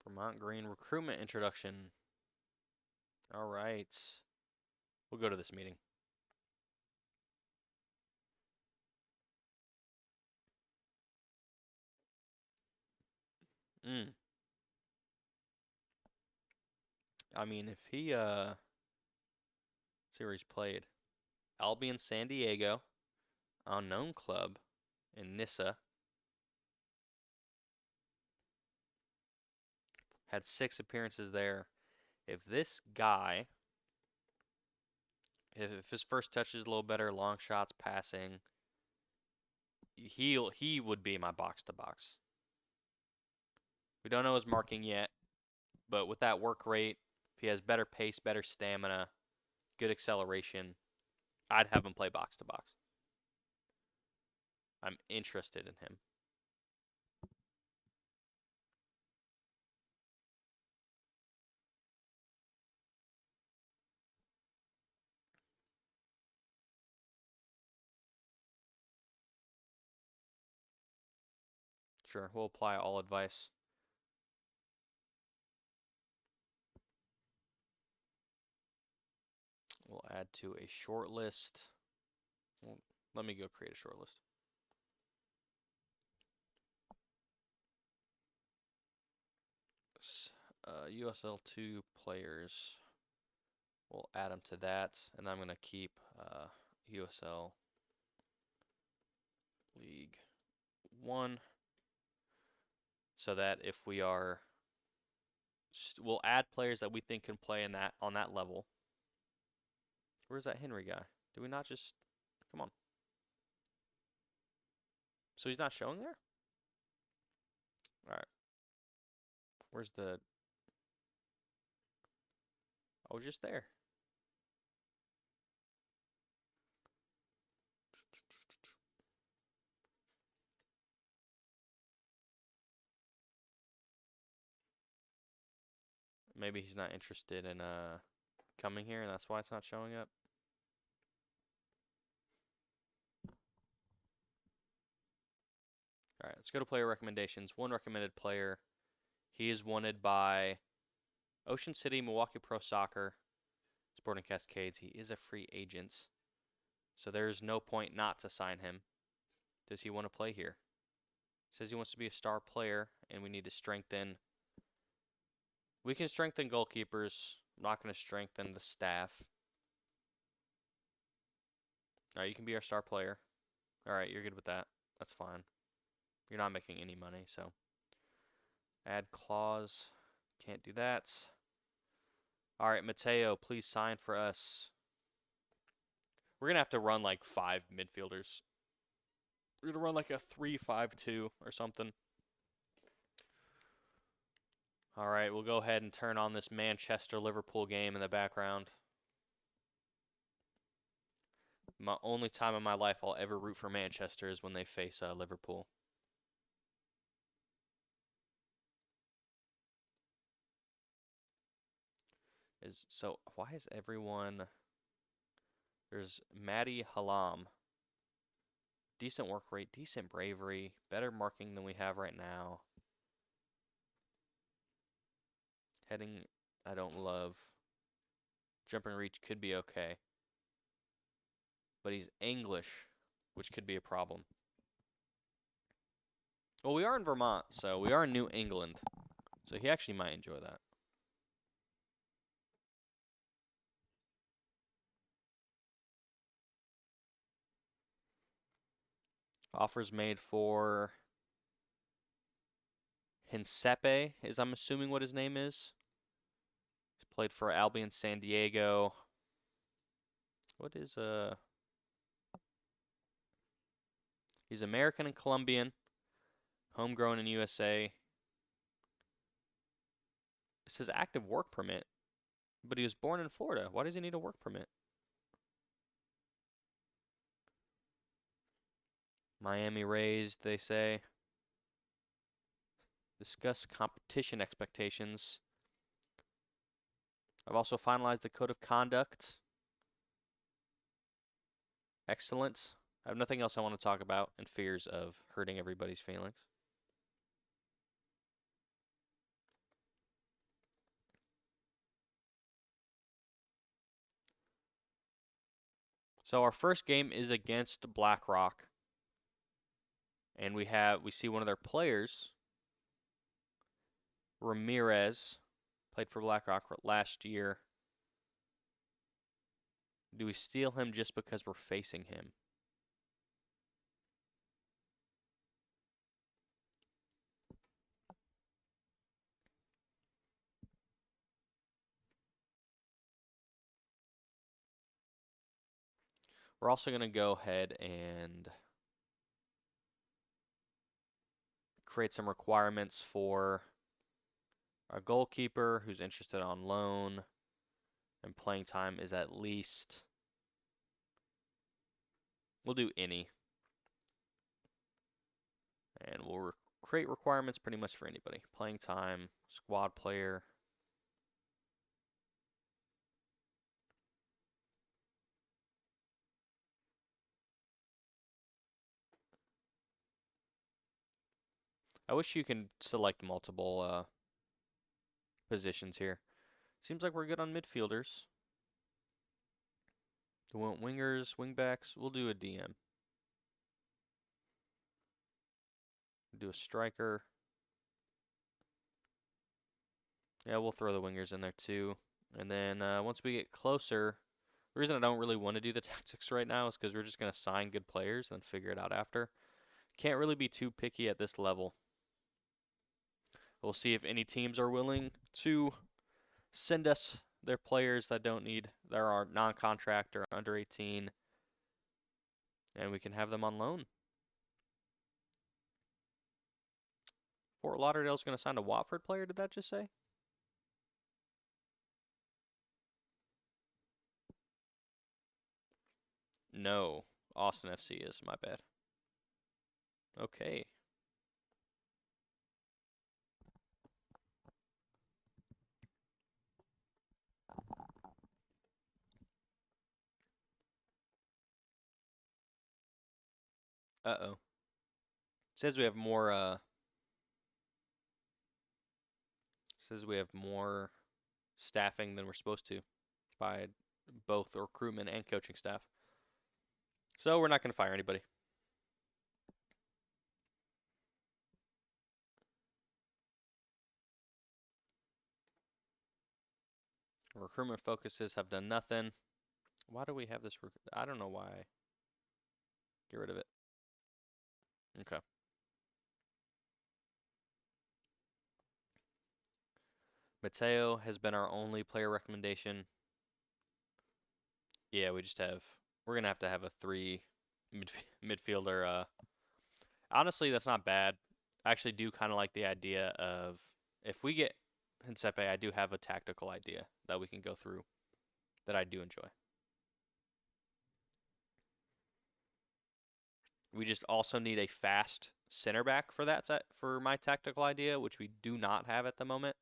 Vermont Green recruitment introduction. All right. We'll go to this meeting. I mean, if he, see where he's played. Albion San Diego, Unknown Club, in Nissa. Had 6 appearances there. If this guy, if his first touch is a little better, long shots, passing, he would be my box to box. We don't know his marking yet, but with that work rate, if he has better pace, better stamina, good acceleration, I'd have him play box to box. I'm interested in him. Sure, we'll apply all advice. We'll add to a short list. Well, let me go create a short list. USL2 players. We'll add them to that, and I'm going to keep USL League 1 so that if we are, we'll add players that we think can play in that on that level. Where's that Henry guy? Do we not just, come on. So he's not showing there? All right. Where's the, oh, just there. Maybe he's not interested in coming here, and that's why it's not showing up. All right, let's go to player recommendations. One recommended player. He is wanted by Ocean City, Milwaukee Pro Soccer, Sporting Cascades. He is a free agent, so there's no point not to sign him. Does he want to play here? Says he wants to be a star player, and we need to strengthen. We can strengthen goalkeepers. I'm not going to strengthen the staff. All right, you can be our star player. All right, you're good with that. That's fine. You're not making any money, so. Add clause. Can't do that. All right, Mateo, please sign for us. We're going to have to run like 5 midfielders. We're going to run like a 3-5-2 or something. All right, we'll go ahead and turn on this Manchester-Liverpool game in the background. My only time in my life I'll ever root for Manchester is when they face Liverpool. So why is everyone? There's Maddie Halam. Decent work rate, decent bravery, better marking than we have right now. Heading, I don't love. Jump and reach could be okay. But he's English, which could be a problem. Well, we are in Vermont, so we are in New England. So he actually might enjoy that. Offers made for Hinsepe, is I'm assuming what his name is. He's played for Albion San Diego. What is He's American and Colombian, homegrown in USA. It says active work permit, but he was born in Florida. Why does he need a work permit? Miami raised, they say. Discuss competition expectations. I've also finalized the code of conduct. Excellent. I have nothing else I want to talk about and fears of hurting everybody's feelings. So our first game is against BlackRock. And we see one of their players, Ramirez, played for BlackRock last year. Do we steal him just because we're facing him? We're also going to go ahead and create some requirements for our goalkeeper who's interested on loan and playing time is at least, we'll do any. And we'll create requirements pretty much for anybody. Playing time, squad player. I wish you can select multiple positions here. Seems like we're good on midfielders. We want wingers, wingbacks. We'll do a DM. Do a striker. Yeah, we'll throw the wingers in there too. And then once we get closer, the reason I don't really want to do the tactics right now is because we're just going to sign good players and then figure it out after. Can't really be too picky at this level. We'll see if any teams are willing to send us their players that are non-contract or under 18, and we can have them on loan. Fort Lauderdale's going to sign a Watford player, did that just say? No, Austin FC is, my bad. Okay. Uh-oh. Says we have more staffing than we're supposed to by both recruitment and coaching staff. So we're not going to fire anybody. Recruitment focuses have done nothing. Why do we have this? I don't know why. Get rid of it. Okay. Mateo has been our only player recommendation. Yeah, we're going to have a 3 midfielder. Honestly, that's not bad. I actually do kind of like the idea of if we get Hensepe, I do have a tactical idea that we can go through that I do enjoy. We just also need a fast center back for that for my tactical idea, which we do not have at the moment.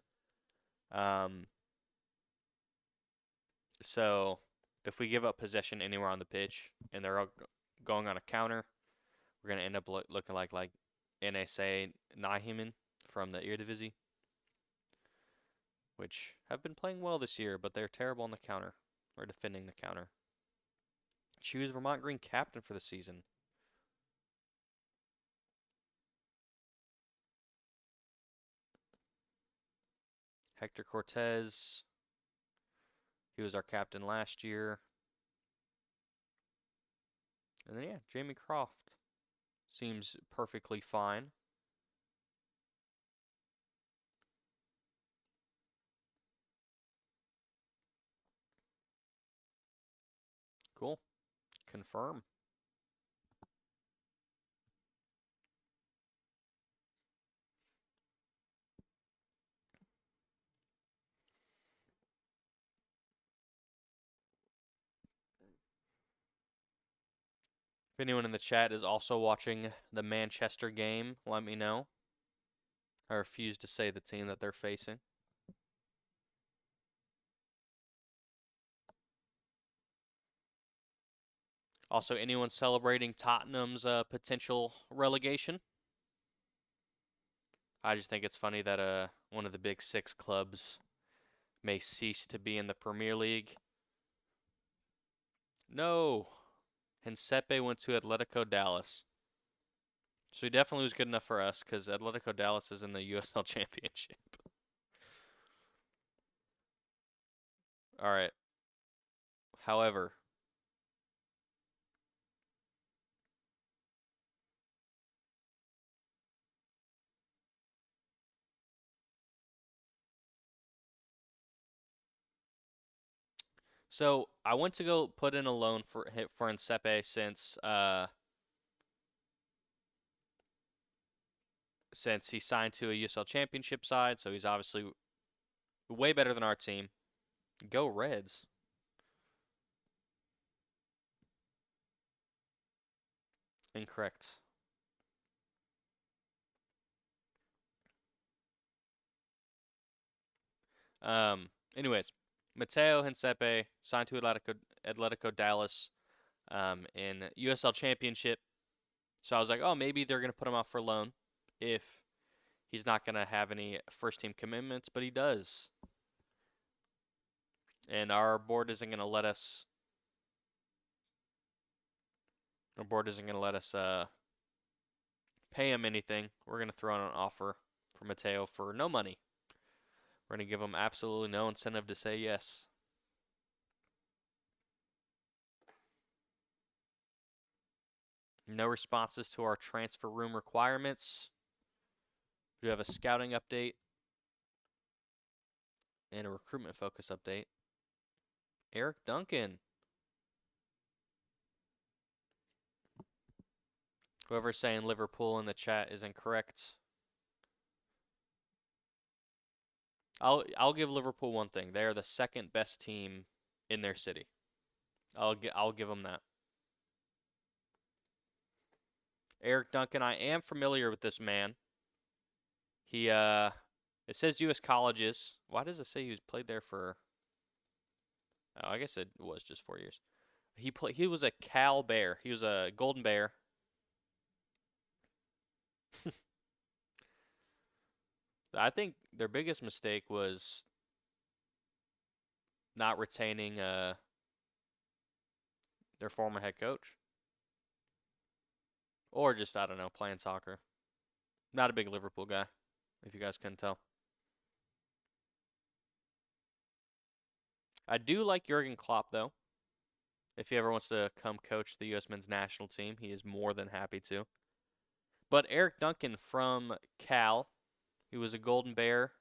So if we give up possession anywhere on the pitch and they're all going on a counter, we're gonna end up looking like NSA Nijmegen from the Eredivisie, which have been playing well this year, but they're terrible on the counter or defending the counter. Choose Vermont Green captain for the season. Hector Cortez. He was our captain last year. And then, yeah, Jamie Croft seems perfectly fine. Cool. Confirm. If anyone in the chat is also watching the Manchester game, let me know. I refuse to say the team that they're facing. Also, anyone celebrating Tottenham's potential relegation? I just think it's funny that one of the big six clubs may cease to be in the Premier League. No. Hensepe went to Atletico Dallas. So he definitely was good enough for us because Atletico Dallas is in the USL Championship. All right. However, so I went to go put in a loan for Hensepe since he signed to a USL Championship side, so he's obviously way better than our team. Go Reds. Incorrect. Anyways, Mateo Hensepe signed to Atletico Dallas in USL Championship. So I was like, oh, maybe they're going to put him out for loan if he's not going to have any first team commitments, but he does. And our board isn't going to let us. Our board isn't going to let us pay him anything. We're going to throw in an offer for Mateo for no money. We're going to give him absolutely no incentive to say yes. No responses to our transfer room requirements. We do have a scouting update and a recruitment focus update. Eric Duncan. Whoever's saying Liverpool in the chat is incorrect. I'll give Liverpool one thing. They are the second best team in their city. I'll give them that. Eric Duncan, I am familiar with this man. He it says U.S. colleges. Why does it say he played there for? Oh, I guess it was just 4 years. He was a Cal Bear. He was a Golden Bear. I think their biggest mistake was not retaining their former head coach. Or just, I don't know, playing soccer. Not a big Liverpool guy, if you guys couldn't tell. I do like Jurgen Klopp, though. If he ever wants to come coach the U.S. men's national team, he is more than happy to. But Eric Duncan from Cal, he was a Golden Bear.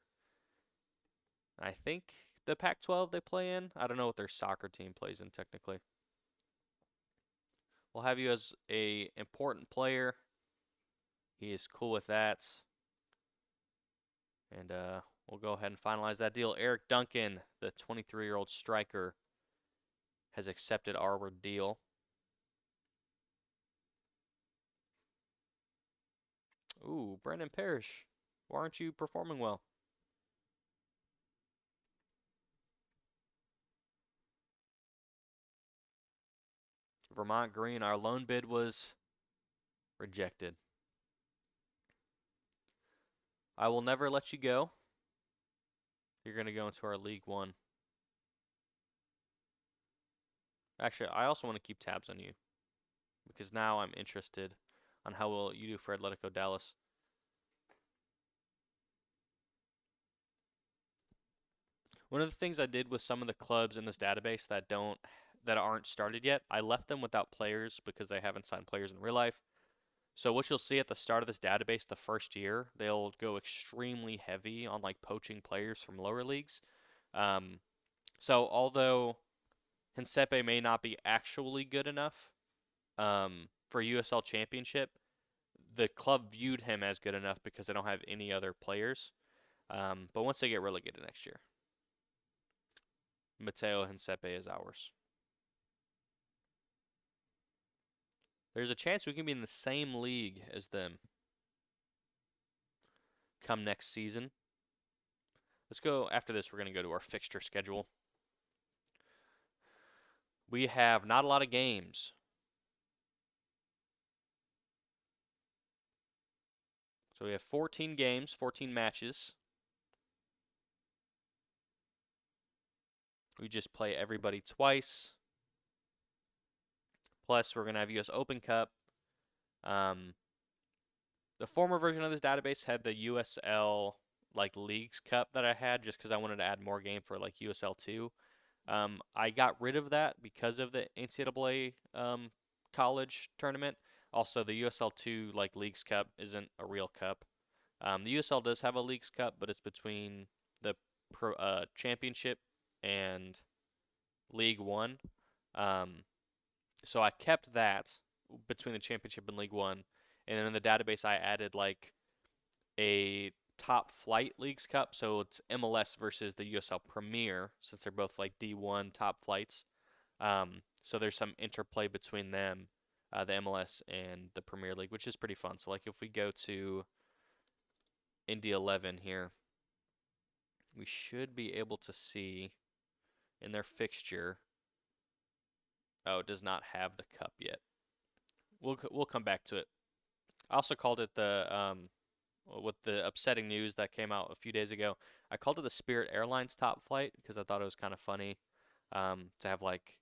I think the Pac-12 they play in. I don't know what their soccer team plays in technically. We'll have you as a important player. He is cool with that. And we'll go ahead and finalize that deal. Eric Duncan, the 23-year-old striker, has accepted our deal. Ooh, Brendan Parrish. Why aren't you performing well? Vermont Green, our loan bid was rejected. I will never let you go. You're going to go into our League One. Actually, I also want to keep tabs on you because now I'm interested on how well you do for Atletico Dallas. One of the things I did with some of the clubs in this database that aren't started yet, I left them without players because they haven't signed players in real life. So what you'll see at the start of this database the first year, they'll go extremely heavy on like poaching players from lower leagues. So although Hinsepe may not be actually good enough for USL Championship, the club viewed him as good enough because they don't have any other players. But once they get relegated next year, Mateo Hinsepe is ours. There's a chance we can be in the same league as them come next season. Let's go, after this, we're going to go to our fixture schedule. We have not a lot of games. So we have 14 games, 14 matches. We just play everybody twice. Plus, we're going to have US Open Cup. The former version of this database had the USL like Leagues Cup that I had just because I wanted to add more game for like USL 2. I got rid of that because of the NCAA college tournament. Also, the USL 2 like Leagues Cup isn't a real cup. The USL does have a Leagues Cup, but it's between the Championship and League One. So I kept that between the Championship and League One, and then in the database I added like a top flight Leagues Cup, so it's MLS versus the USL Premier, since they're both like D1 top flights. So there's some interplay between them, the MLS and the Premier League, which is pretty fun. So like if we go to Indy 11 here, we should be able to see in their fixture. Oh, it does not have the cup yet. We'll come back to it. I also called it the with the upsetting news that came out a few days ago. I called it the Spirit Airlines top flight because I thought it was kind of funny to have like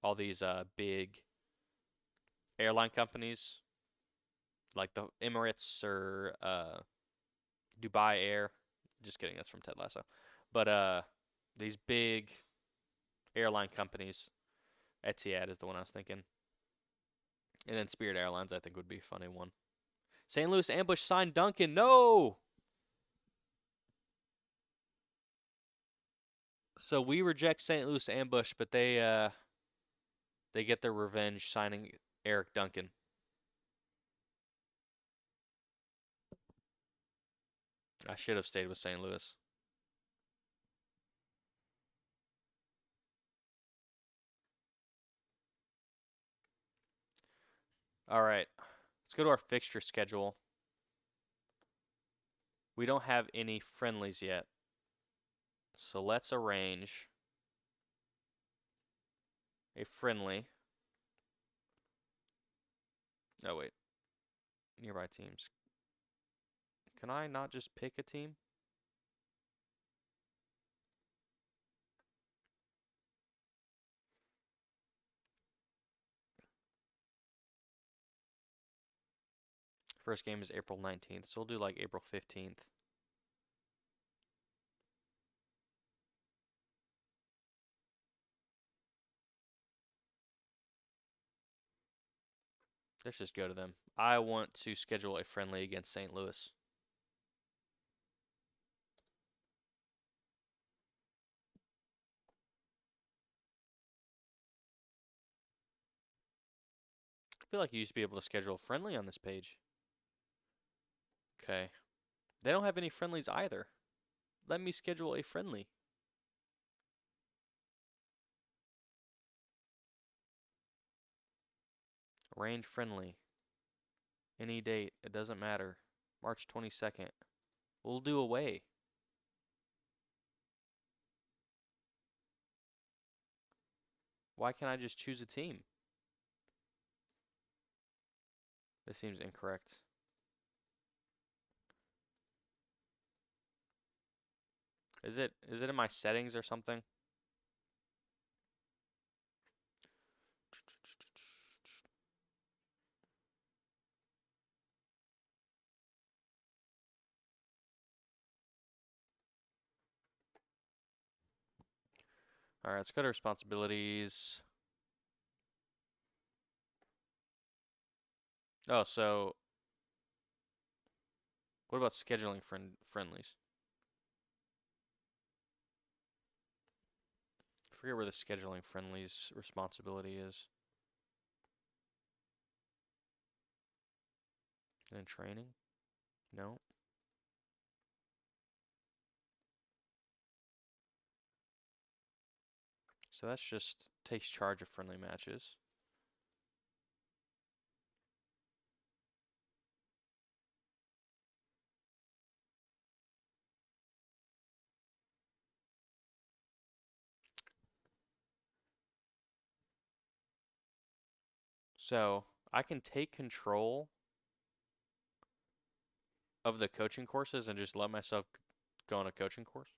all these big airline companies like the Emirates or Dubai Air. Just kidding, that's from Ted Lasso. But these big airline companies, Etihad is the one I was thinking. And then Spirit Airlines I think would be a funny one. St. Louis Ambush signed Duncan. No! So we reject St. Louis Ambush, but they get their revenge signing Eric Duncan. I should have stayed with St. Louis. All right. Let's go to our fixture schedule. We don't have any friendlies yet. So let's arrange a friendly. Oh, wait. Nearby teams. Can I not just pick a team? First game is April 19th, so we'll do like April 15th. Let's just go to them. I want to schedule a friendly against St. Louis. I feel like you used to be able to schedule a friendly on this page. Okay. They don't have any friendlies either. Let me schedule a friendly. Arrange friendly. Any date. It doesn't matter. March 22nd. We'll do away. Why can't I just choose a team? This seems incorrect. Is it in my settings or something? All right, let's go to responsibilities. Oh, so what about scheduling friendlies? I forget where the scheduling friendlies responsibility is. And training? No. So that's just takes charge of friendly matches. So I can take control of the coaching courses and just let myself go on a coaching course.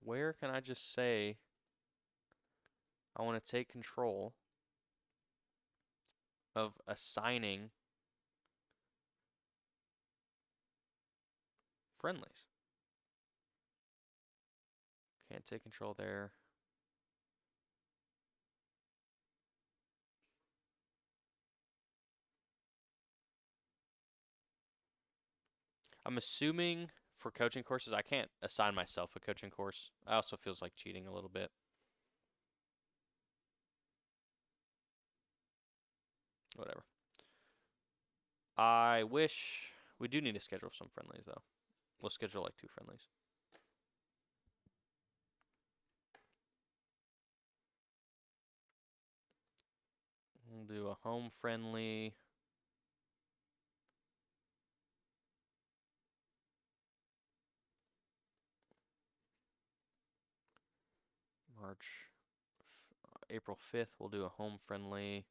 Where can I just say I want to take control of assigning friendlies? Can't take control there. I'm assuming for coaching courses, I can't assign myself a coaching course. It also feels like cheating a little bit. Whatever. I wish we do need to schedule some friendlies though. We'll schedule like 2 friendlies. We'll do a home friendly. April 5th, we'll do a home friendly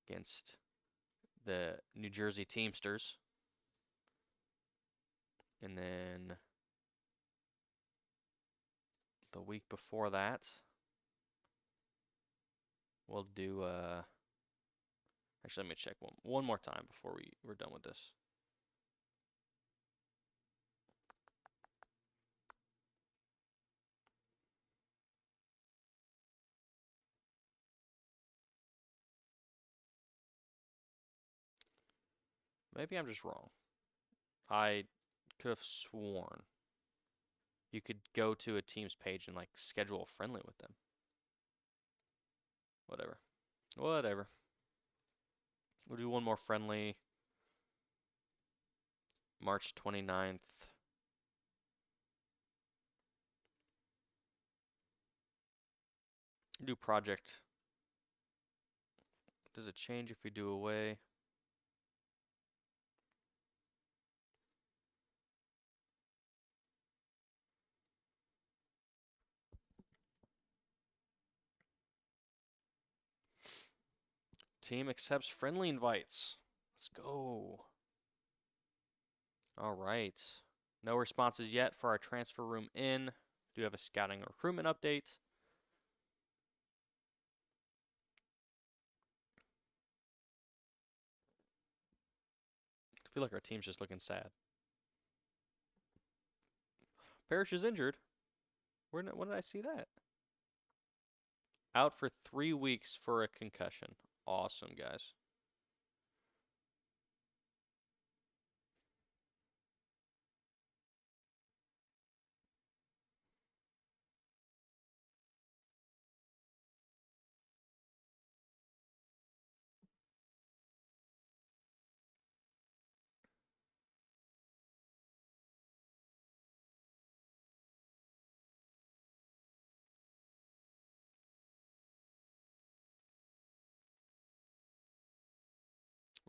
against the New Jersey Teamsters. And then the week before that, we'll do actually let me check one more time before we're done with this. Maybe I'm just wrong. I could have sworn you could go to a team's page and like schedule a friendly with them. Whatever. Whatever. We'll do one more friendly. March 29th. Do project. Does it change if we do away? Team accepts friendly invites. Let's go. All right. No responses yet for our transfer room in. Do have a scouting recruitment update. I feel like our team's just looking sad. Parrish is injured. When did I see that? Out for 3 weeks for a concussion. Awesome, guys.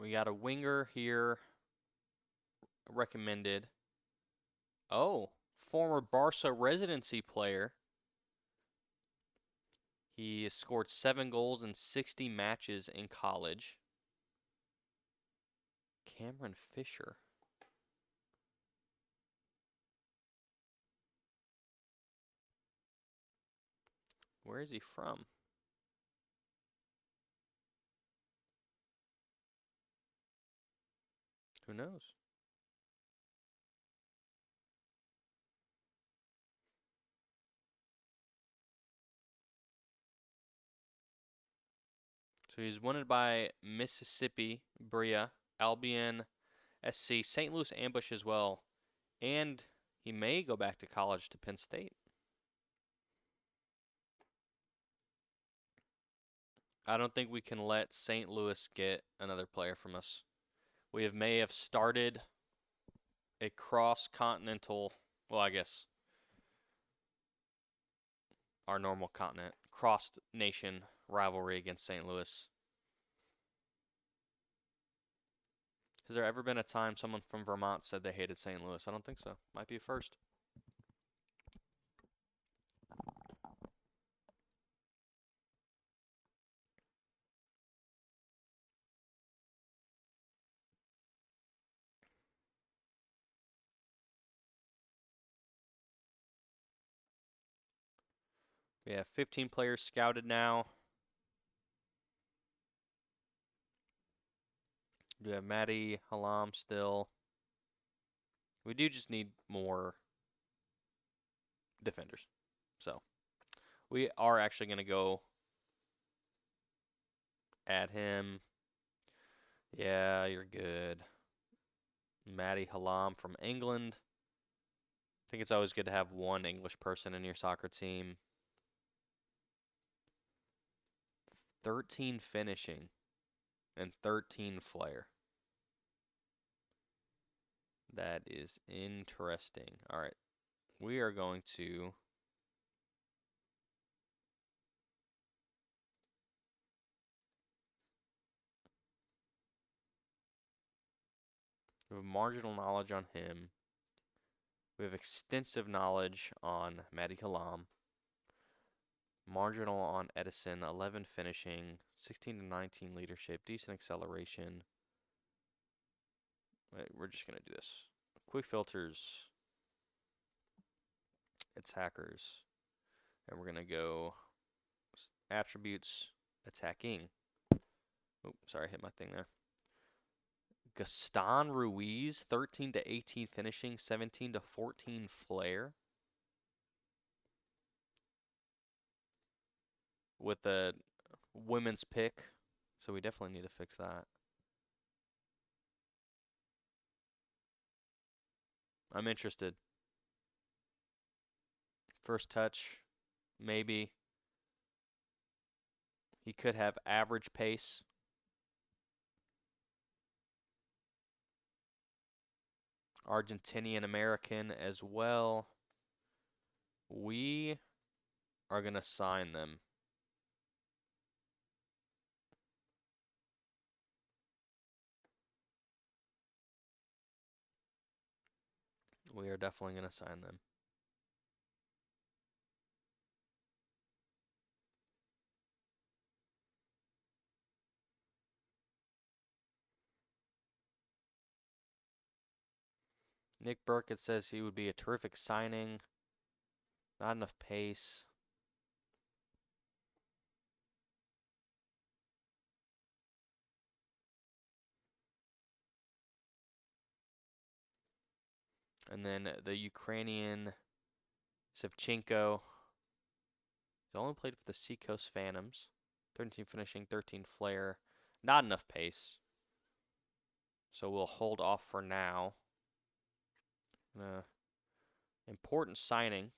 We got a winger here recommended. Oh, former Barca residency player. He has scored 7 goals in 60 matches in college. Cameron Fisher. Where is he from? Who knows? So he's wanted by Mississippi, Bria, Albion, SC, St. Louis Ambush as well. And he may go back to college to Penn State. I don't think we can let St. Louis get another player from us. We may have started a cross-continental, well, I guess our normal continent, cross-nation rivalry against St. Louis. Has there ever been a time someone from Vermont said they hated St. Louis? I don't think so. Might be a first. We have 15 players scouted now. We have Maddie Halam still. We do just need more defenders. So we are actually going to go add him. Yeah, you're good. Maddie Halam from England. I think it's always good to have one English person in your soccer team. 13 finishing and 13 flair. That is interesting. All right. We are going to we have marginal knowledge on him. We have extensive knowledge on Maddie Halam. Marginal on Edison, 11 finishing, 16 to 19 leadership, decent acceleration. Wait, we're just going to do this. Quick filters, attackers, and we're going to go attributes, attacking. Oh, sorry, I hit my thing there. Gaston Ruiz, 13 to 18 finishing, 17 to 14 flair. With the women's pick, so we definitely need to fix that. I'm interested. First touch, maybe. He could have average pace. Argentinian American as well. We are going to sign them. We are definitely going to sign them. Nick Burkett says he would be a terrific signing. Not enough pace. And then the Ukrainian Sevchenko. He's only played for the Seacoast Phantoms. 13 finishing, 13 flair. Not enough pace. So we'll hold off for now. Important signing.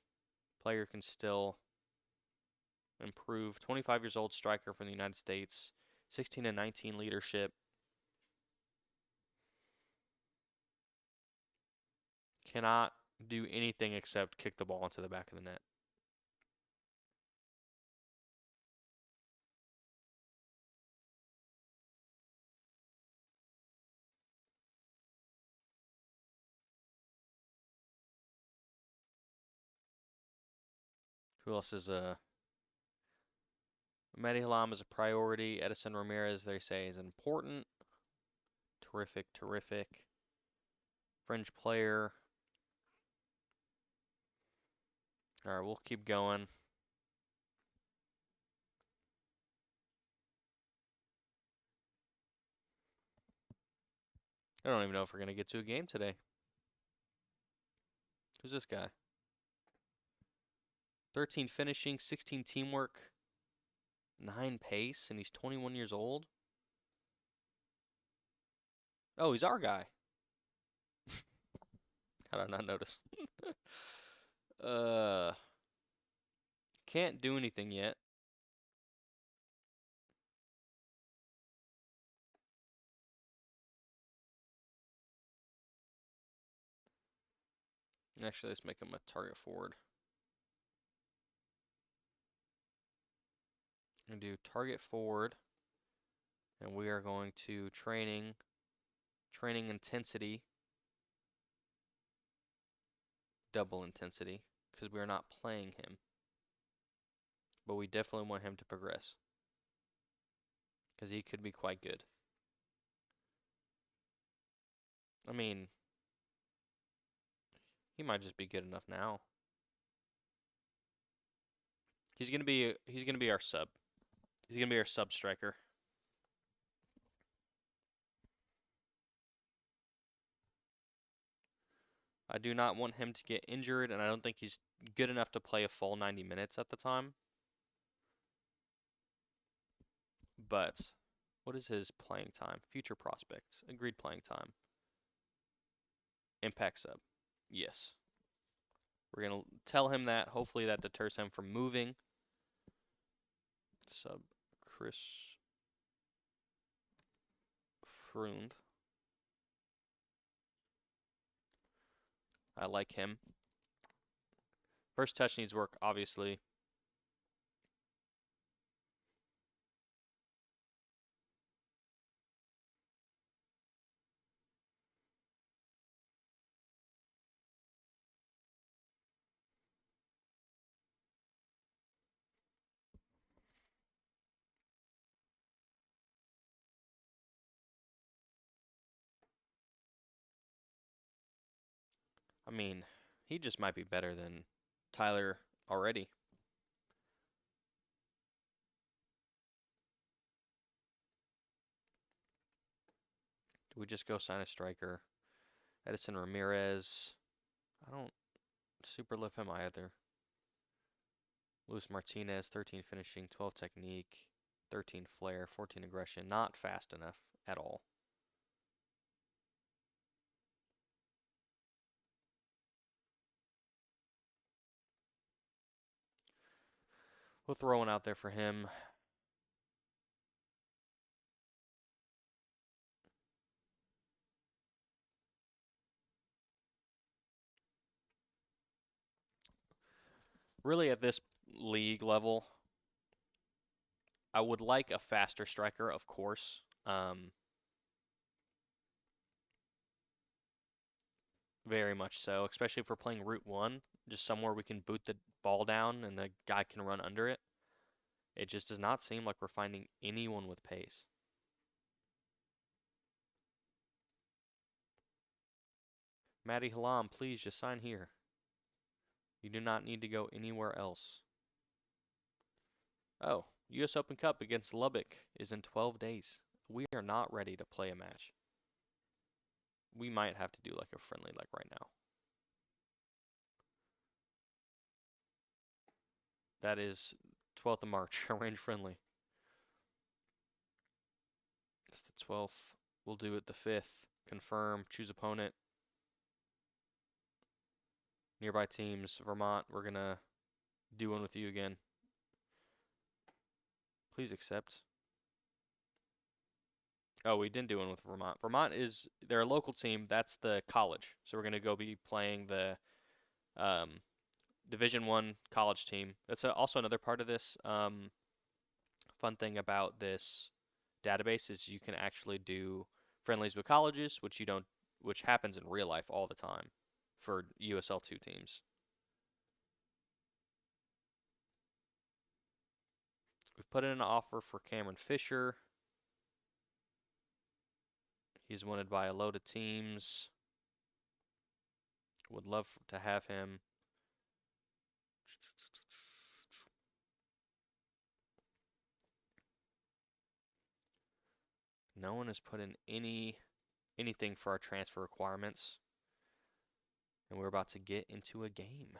Player can still improve. 25 years old, striker from the United States. 16 and 19 leadership. Cannot do anything except kick the ball into the back of the net. Who else is Mehdi Halam is a priority. Edison Ramirez, they say, is important. Terrific, terrific. Fringe player. All right, we'll keep going. I don't even know if we're going to get to a game today. Who's this guy? 13 finishing, 16 teamwork, 9 pace, and he's 21 years old. Oh, he's our guy. How did I not notice? uh, can't do anything yet. Actually, let's make him a target forward. I'm going to do target forward, and we are going to training intensity, double intensity, because we are not playing him. But we definitely want him to progress, because he could be quite good. I mean, he might just be good enough now. He's gonna be our sub. He's gonna be our sub striker. I do not want him to get injured, and I don't think he's good enough to play a full 90 minutes at the time. But what is his playing time? Future prospects. Agreed playing time. Impact sub. Yes. We're going to tell him that. Hopefully that deters him from moving. Sub Chris Frund. I like him. First touch needs work, obviously. I mean, he just might be better than Tyler already. Do we just go sign a striker? Edison Ramirez. I don't super love him either. Luis Martinez, 13 finishing, 12 technique, 13 flair, 14 aggression. Not fast enough at all. We'll throw one out there for him. Really, at this league level, I would like a faster striker, of course. Very much so, especially if we're playing Route 1, just somewhere we can boot the ball down and the guy can run under it. It just does not seem like we're finding anyone with pace. Matty Halam, please just sign here. You do not need to go anywhere else. Oh, U.S. Open Cup against Lubbock is in 12 days. We are not ready to play a match. We might have to do like a friendly like right now. That is 12th of March, arrange friendly. It's the 12th. We'll do it the 5th. Confirm, choose opponent. Nearby teams, Vermont, we're going to do one with you again. Please accept. Oh, we didn't do one with Vermont. Vermont is, they're a local team. That's the college. So we're going to go be playing the Division I college team. That's also another part of this. Fun thing about this database is you can actually do friendlies with colleges, which happens in real life all the time for USL2 teams. We've put in an offer for Cameron Fisher. He's wanted by a load of teams. Would love to have him. No one has put in anything for our transfer requirements. And we're about to get into a game.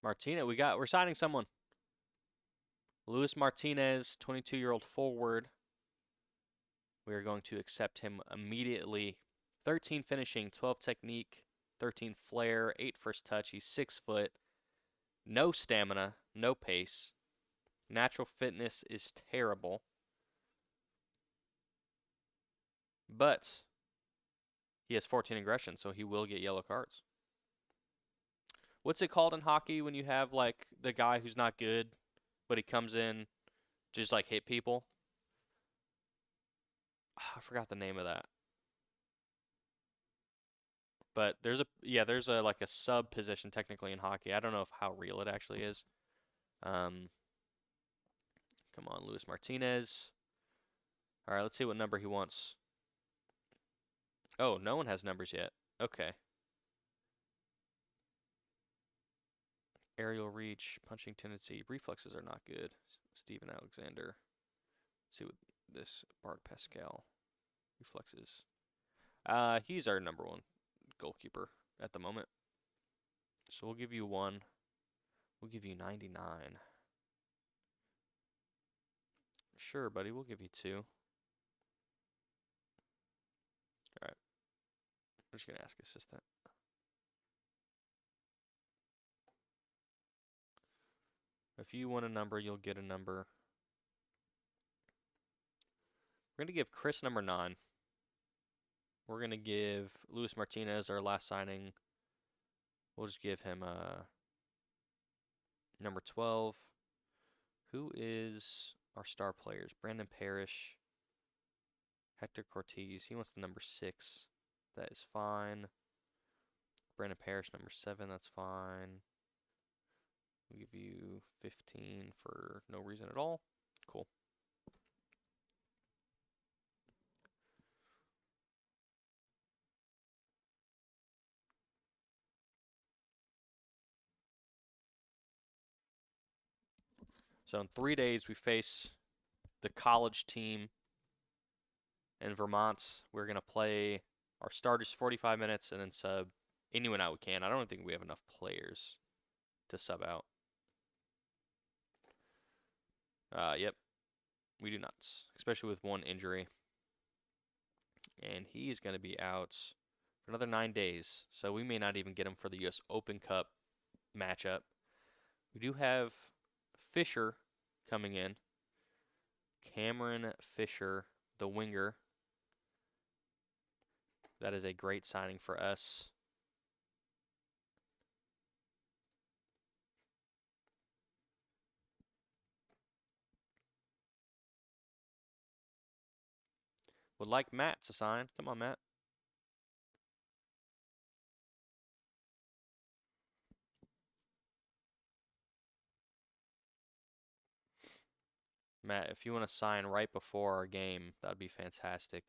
Martinez, we're signing someone. Luis Martinez, 22-year-old forward. We are going to accept him immediately. 13 finishing, 12 technique, 13 flair, 8 first touch. He's 6 foot. No stamina, no pace. Natural fitness is terrible. But he has 14 aggression, so he will get yellow cards. What's it called in hockey when you have like the guy who's not good, but he comes in just like hit people? I forgot the name of that. But there's a like a sub position technically in hockey. I don't know how real it actually is. Come on, Luis Martinez. All right, let's see what number he wants. Oh, no one has numbers yet. Okay. Aerial reach, punching tendency, reflexes are not good. Steven Alexander. Let's see what this Bart Pascal reflexes. He's our number 1 goalkeeper at the moment. So we'll give you 1. We'll give you 99. Sure, buddy, we'll give you 2. Alright. I'm just going to ask assistant. If you want a number, you'll get a number. We're going to give Chris number 9. We're going to give Luis Martinez, our last signing. We'll just give him number 12. Who is our star players? Brandon Parrish. Hector Cortez. He wants the number 6. That is fine. Brandon Parrish, number 7. That's fine. We'll give you 15 for no reason at all. Cool. So in 3 days, we face the college team in Vermont. We're going to play our starters 45 minutes and then sub anyone out we can. I don't think we have enough players to sub out. Yep. We do not, especially with 1 injury. And he is going to be out for another 9 days. So we may not even get him for the U.S. Open Cup matchup. We do have Fisher coming in. Cameron Fisher, the winger. That is a great signing for us. Would like Matt to sign. Come on, Matt. Matt, if you want to sign right before our game, that would be fantastic.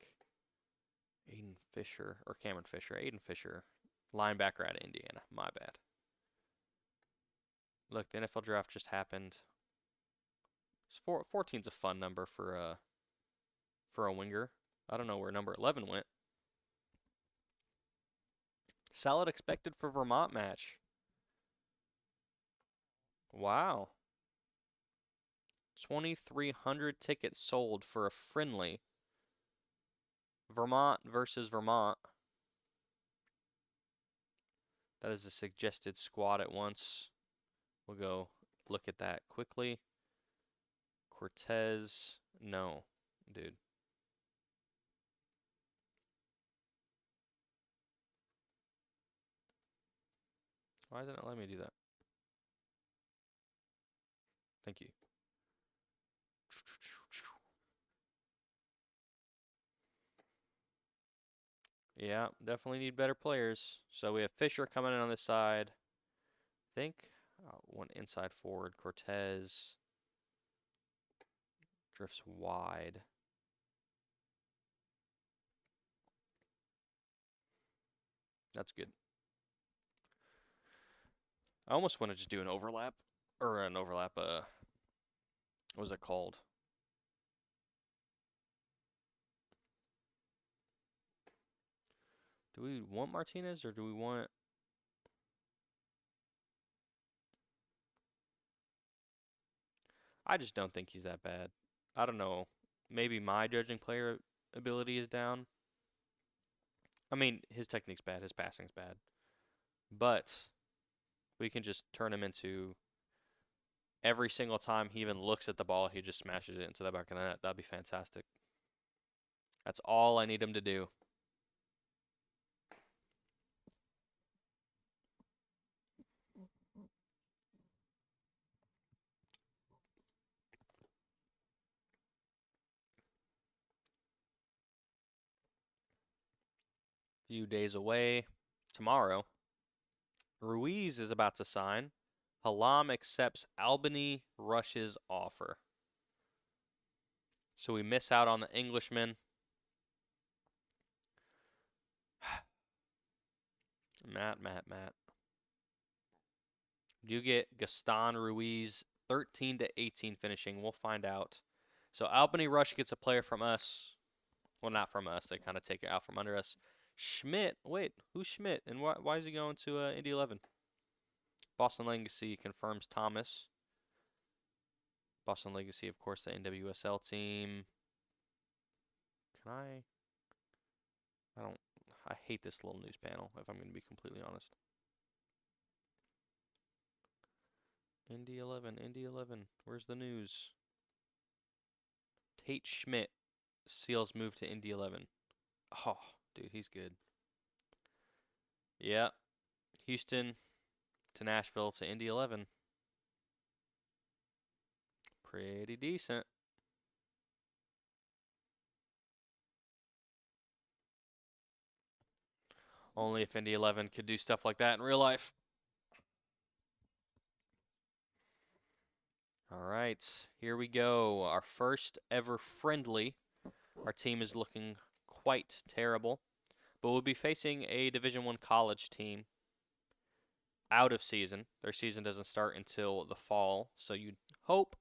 Aiden Fisher, or Cameron Fisher. Aiden Fisher, linebacker out of Indiana. My bad. Look, the NFL draft just happened. 14's a fun number for a winger. I don't know where number 11 went. Solid expected for Vermont match. Wow. 2,300 tickets sold for a friendly. Vermont versus Vermont. That is a suggested squad at once. We'll go look at that quickly. Cortez. No, dude. Why isn't it letting me do that? Thank you. Yeah, definitely need better players. So we have Fisher coming in on this side. I think one inside forward. Cortez drifts wide. That's good. I almost want to just do an overlap. Or an overlap, what was it called? Do we want Martinez or do we want... I just don't think he's that bad. I don't know. Maybe my judging player ability is down. I mean, his technique's bad, his passing's bad. But we can just turn him into every single time he even looks at the ball, he just smashes it into the back of the net. That'd be fantastic. That's all I need him to do. Few days away. Tomorrow, Ruiz is about to sign. Halam accepts Albany Rush's offer. So we miss out on the Englishman. Matt. Do you get Gaston Ruiz 13 to 18 finishing? We'll find out. So Albany Rush gets a player from us. Well, not from us. They kind of take it out from under us. Schmidt. Wait, who's Schmidt? And why is he going to Indy 11? Boston Legacy confirms Thomas. Boston Legacy, of course, the NWSL team. Can I hate this little news panel, if I'm going to be completely honest. Indy 11. Where's the news? Tate Schmidt seals move to Indy 11. Oh, dude, he's good. Yeah. Houston to Nashville to Indy 11. Pretty decent. Only if Indy 11 could do stuff like that in real life. All right, here we go. Our first ever friendly. Our team is looking quite terrible, but we'll be facing a Division I college team out of season. Their season doesn't start until the fall, so you hope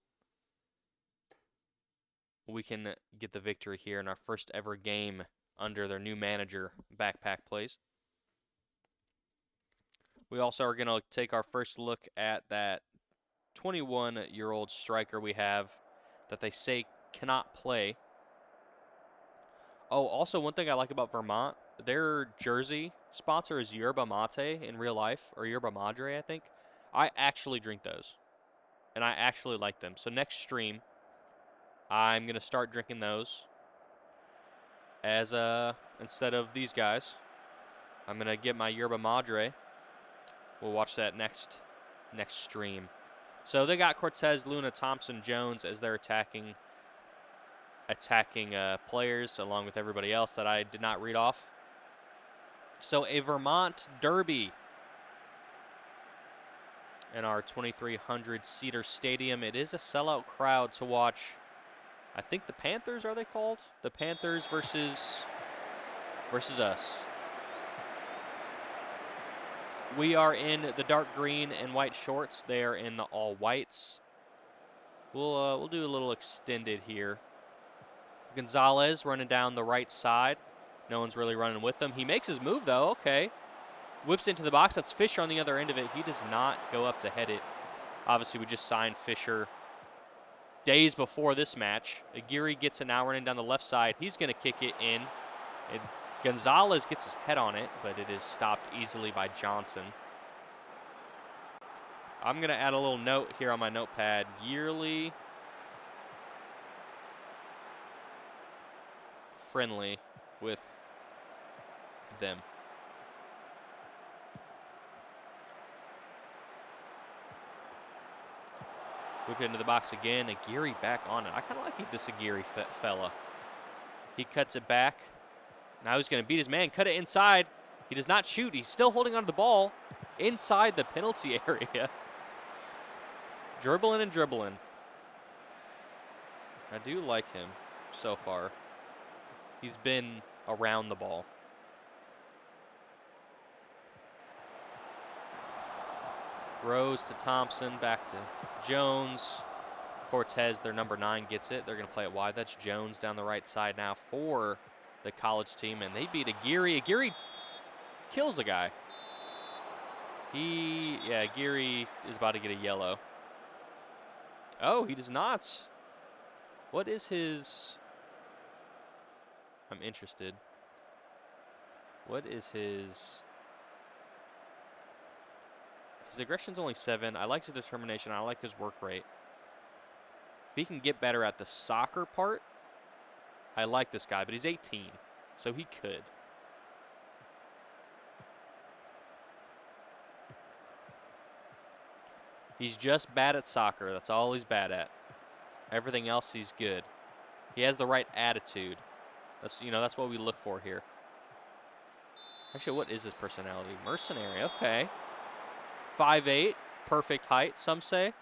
we can get the victory here in our first ever game under their new manager, Backpack Plays. We also are going to take our first look at that 21-year-old striker we have that they say cannot play. Oh, also one thing I like about Vermont, their jersey sponsor is Yerba Mate in real life, or Yerba Madre, I think. I actually drink those, and I actually like them. So next stream, I'm going to start drinking those as instead of these guys. I'm going to get my Yerba Madre. We'll watch that next stream. So they got Cortez, Luna, Thompson, Jones as their attacking players, along with everybody else that I did not read off. So a Vermont Derby in our 2,300-seater stadium. It is a sellout crowd to watch. I think the Panthers, are they called? The Panthers versus us. We are in the dark green and white shorts. They are in the all whites. We'll do a little extended here. Gonzalez running down the right side. No one's really running with them. He makes his move, though. Okay. Whips into the box. That's Fisher on the other end of it. He does not go up to head it. Obviously, we just signed Fisher days before this match. Aguirre gets it now running down the left side. He's going to kick it in. Gonzalez gets his head on it, but it is stopped easily by Johnson. I'm going to add a little note here on my notepad. Yearly friendly with them. Whip it into the box again. Aguirre back on it. I kind of like this Aguirre fella. He cuts it back. Now he's going to beat his man. Cut it inside. He does not shoot. He's still holding onto the ball inside the penalty area. Dribbling and dribbling. I do like him so far. He's been around the ball. Rose to Thompson, back to Jones. Cortez, their number 9, gets it. They're going to play it wide. That's Jones down the right side now for the college team, and they beat Aguirre. Aguirre kills a guy. Aguirre is about to get a yellow. Oh, he does not. What is his... I'm interested. What is his... His aggression's only 7. I like his determination. I like his work rate. If he can get better at the soccer part, I like this guy, but he's 18, so he could. He's just bad at soccer. That's all he's bad at. Everything else, he's good. He has the right attitude. That's what we look for here. Actually, what is his personality? Mercenary. Okay. 5'8", perfect height, some say.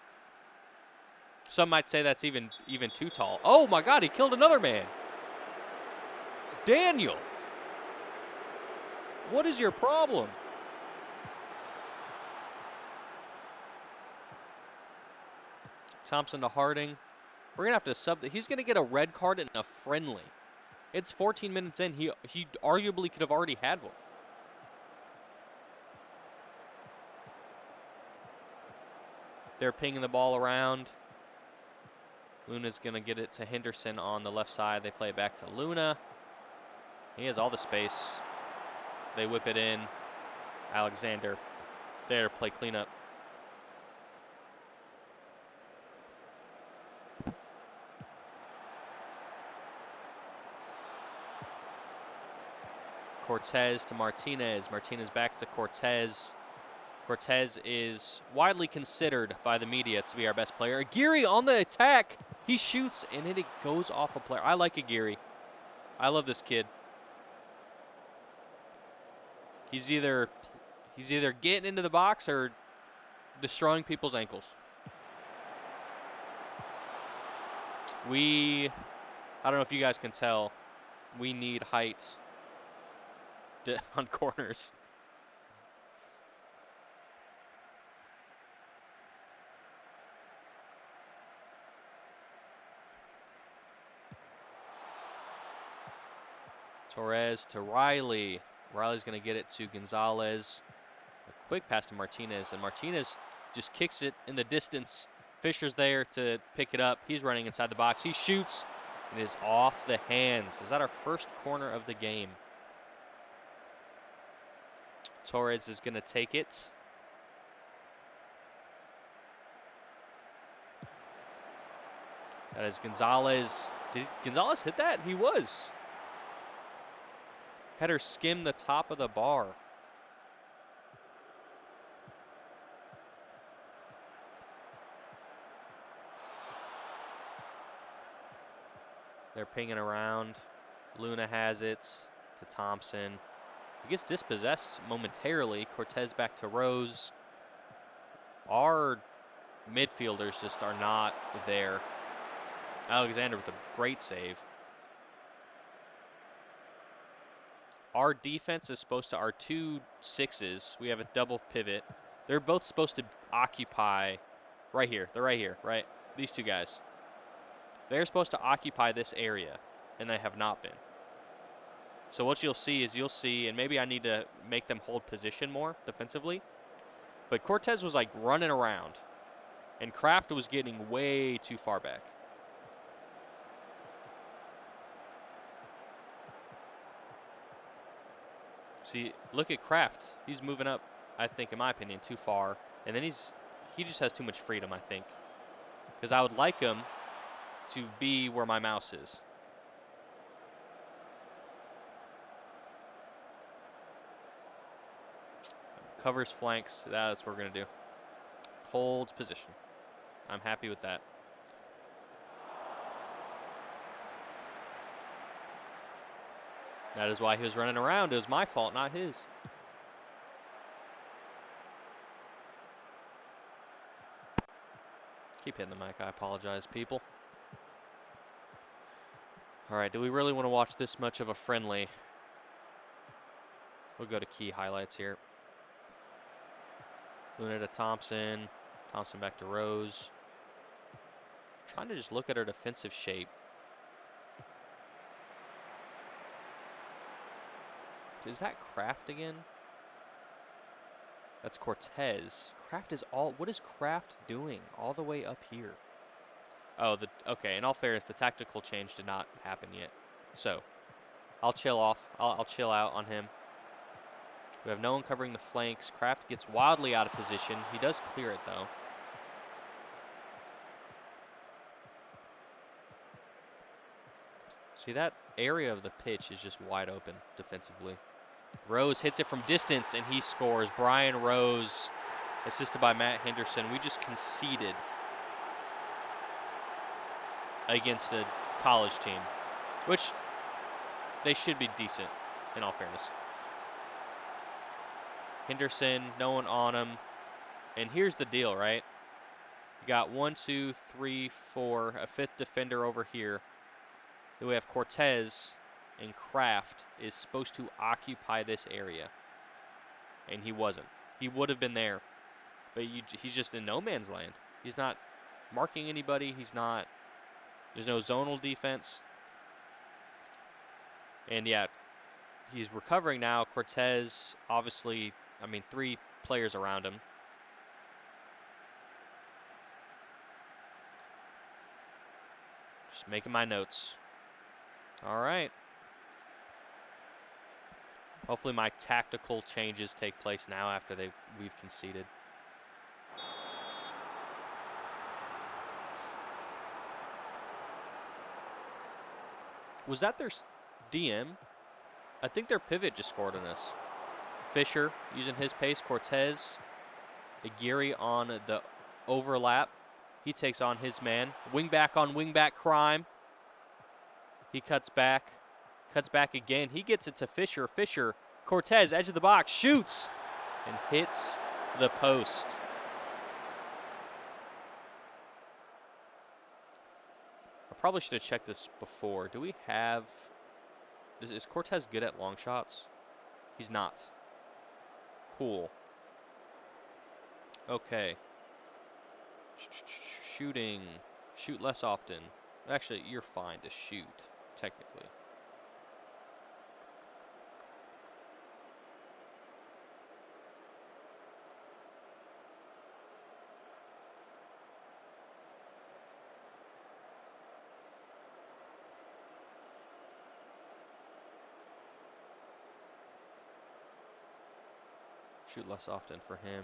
Some might say that's even too tall. Oh my God, he killed another man. Daniel, what is your problem? Thompson to Harding. We're going to have to sub. He's going to get a red card in a friendly. It's 14 minutes in. He arguably could have already had one. They're pinging the ball around. Luna's going to get it to Henderson on the left side. They play it back to Luna. He has all the space. They whip it in. Alexander there to play cleanup. Cortez to Martinez. Martinez back to Cortez. Cortez is widely considered by the media to be our best player. Aguirre on the attack. He shoots, and it goes off a player. I like Aguirre. I love this kid. He's either getting into the box or destroying people's ankles. I don't know if you guys can tell, we need height on corners. Torres to Riley. Riley's going to get it to Gonzalez. A quick pass to Martinez, and Martinez just kicks it in the distance. Fisher's there to pick it up. He's running inside the box. He shoots. It is off the hands. Is that our first corner of the game? Torres is going to take it. That is Gonzalez. Did Gonzalez hit that? He was. Header skimmed the top of the bar. They're pinging around. Luna has it to Thompson. He gets dispossessed momentarily. Cortez back to Rose. Our midfielders just are not there. Alexander with a great save. Our defense is supposed to, our 2 6s, we have a double pivot. They're both supposed to occupy right here. They're right here, right? These 2 guys. They're supposed to occupy this area, and they have not been. So what you'll see, and maybe I need to make them hold position more defensively, but Cortez was like running around, and Kraft was getting way too far back. See, look at Kraft. He's moving up, I think, in my opinion, too far. And then he just has too much freedom, I think. Because I would like him to be where my mouse is. Covers flanks. That's what we're going to do. Holds position. I'm happy with that. That is why he was running around. It was my fault, not his. Keep hitting the mic. I apologize, people. All right, do we really want to watch this much of a friendly? We'll go to key highlights here. Luna to Thompson. Thompson back to Rose. Trying to just look at our defensive shape. Is that Kraft again? That's Cortez. Kraft is all... What is Kraft doing all the way up here? Oh, okay, in all fairness, the tactical change did not happen yet. So, I'll chill off. I'll chill out on him. We have no one covering the flanks. Kraft gets wildly out of position. He does clear it, though. See, that area of the pitch is just wide open defensively. Rose hits it from distance, and he scores. Brian Rose, assisted by Matt Henderson. We just conceded against a college team, which they should be decent, in all fairness. Henderson, no one on him. And here's the deal, right? You got 1, 2, 3, 4, a fifth defender over here. Then we have Cortez, and Kraft is supposed to occupy this area. And he wasn't. He would have been there. But he's just in no man's land. He's not marking anybody. He's not... There's no zonal defense. And yeah, he's recovering now. Cortez, obviously, 3 players around him. Just making my notes. All right. Hopefully my tactical changes take place now after we've conceded. Was that their DM? I think their pivot just scored on us. Fisher using his pace. Cortez. Aguirre on the overlap. He takes on his man. Wingback on wingback crime. He cuts back. Cuts back again. He gets it to Fisher. Fisher. Cortez, edge of the box. Shoots. And hits the post. Probably should have checked this before. Do we have... Is Cortez good at long shots? He's not. Cool. Okay. Shooting. Shoot less often. Actually, you're fine to shoot, technically. Shoot less often for him.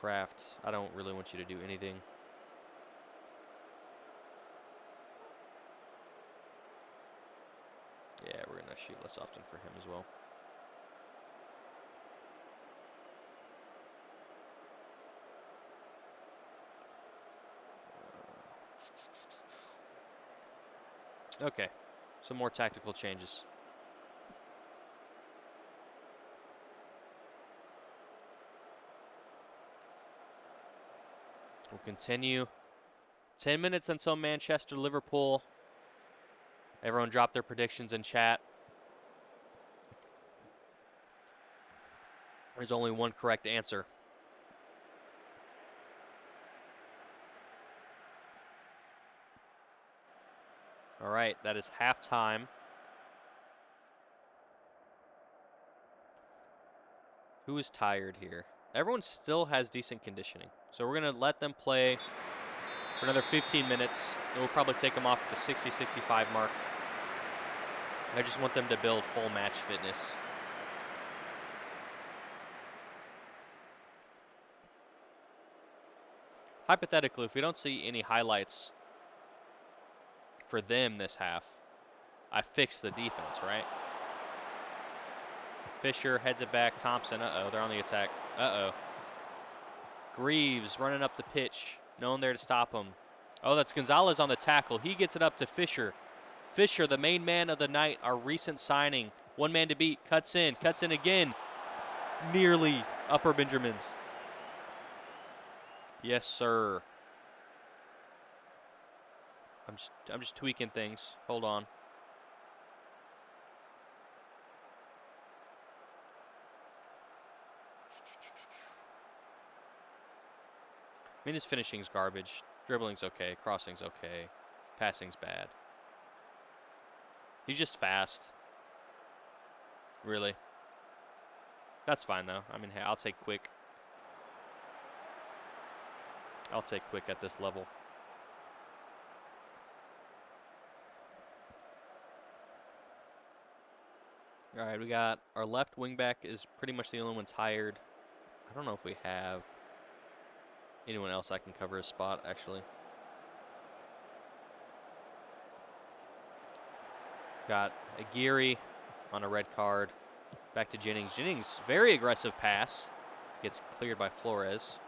Kraft, I don't really want you to do anything. Yeah, we're going to shoot less often for him as well. Okay, some more tactical changes. We'll continue. 10 minutes until Manchester, Liverpool. Everyone drop their predictions in chat. There's only one correct answer. All right, that is halftime. Who is tired here? Everyone still has decent conditioning. So we're going to let them play for another 15 minutes. And we'll probably take them off at the 60, 65 mark. I just want them to build full match fitness. Hypothetically, if we don't see any highlights for them this half, I fix the defense, right? Fisher heads it back. Thompson, uh-oh, they're on the attack. Uh-oh. Greaves running up the pitch. No one there to stop him. Oh, that's Gonzalez on the tackle. He gets it up to Fisher. Fisher, the main man of the night, our recent signing. One man to beat. Cuts in again. Nearly upper Benjamins. Yes, sir. I'm just tweaking things. Hold on. I mean, his finishing's garbage. Dribbling's okay. Crossing's okay. Passing's bad. He's just fast. Really. That's fine, though. I mean, hey, I'll take quick. I'll take quick at this level. All right, we got our left wingback is pretty much the only one tired. I don't know if we have anyone else I can cover a spot, actually. Got Aguirre on a red card. Back to Jennings. Jennings, very aggressive pass. Gets cleared by Flores.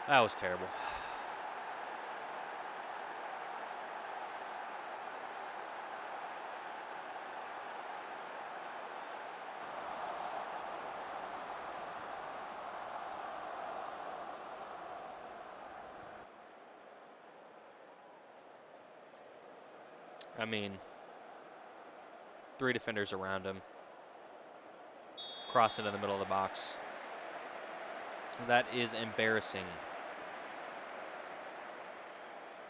That was terrible. I mean, 3 defenders around him. Cross into the middle of the box. That is embarrassing.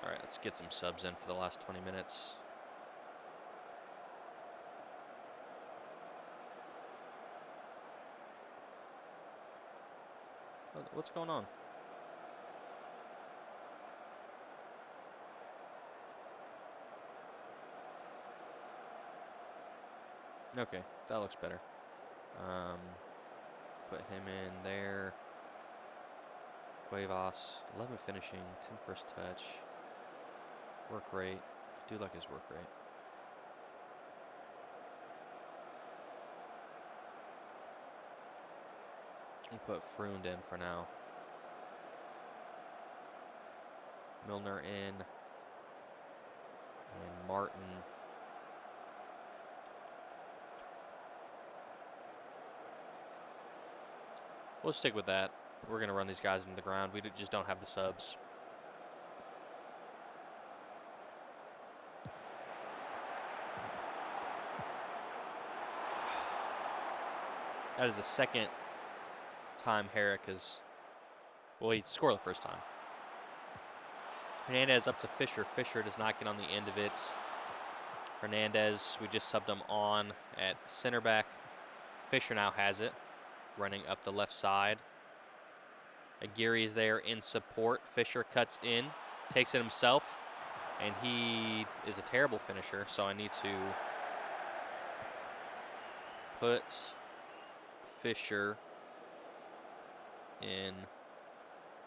All right, let's get some subs in for the last 20 minutes. What's going on? Okay, that looks better. Put him in there. Cuevas, 11 finishing, 10 first touch. Work rate. I do like his work rate. We'll put Freund in for now. Milner in. And Martin. We'll stick with that. We're going to run these guys into the ground. We just don't have the subs. That is the second time Herrick has... Well, he scored the first time. Hernandez up to Fisher. Fisher does not get on the end of it. Hernandez, we just subbed him on at center back. Fisher now has it, running up the left side. Aguirre is there in support. Fisher cuts in, takes it himself, and he is a terrible finisher, so I need to put Fisher in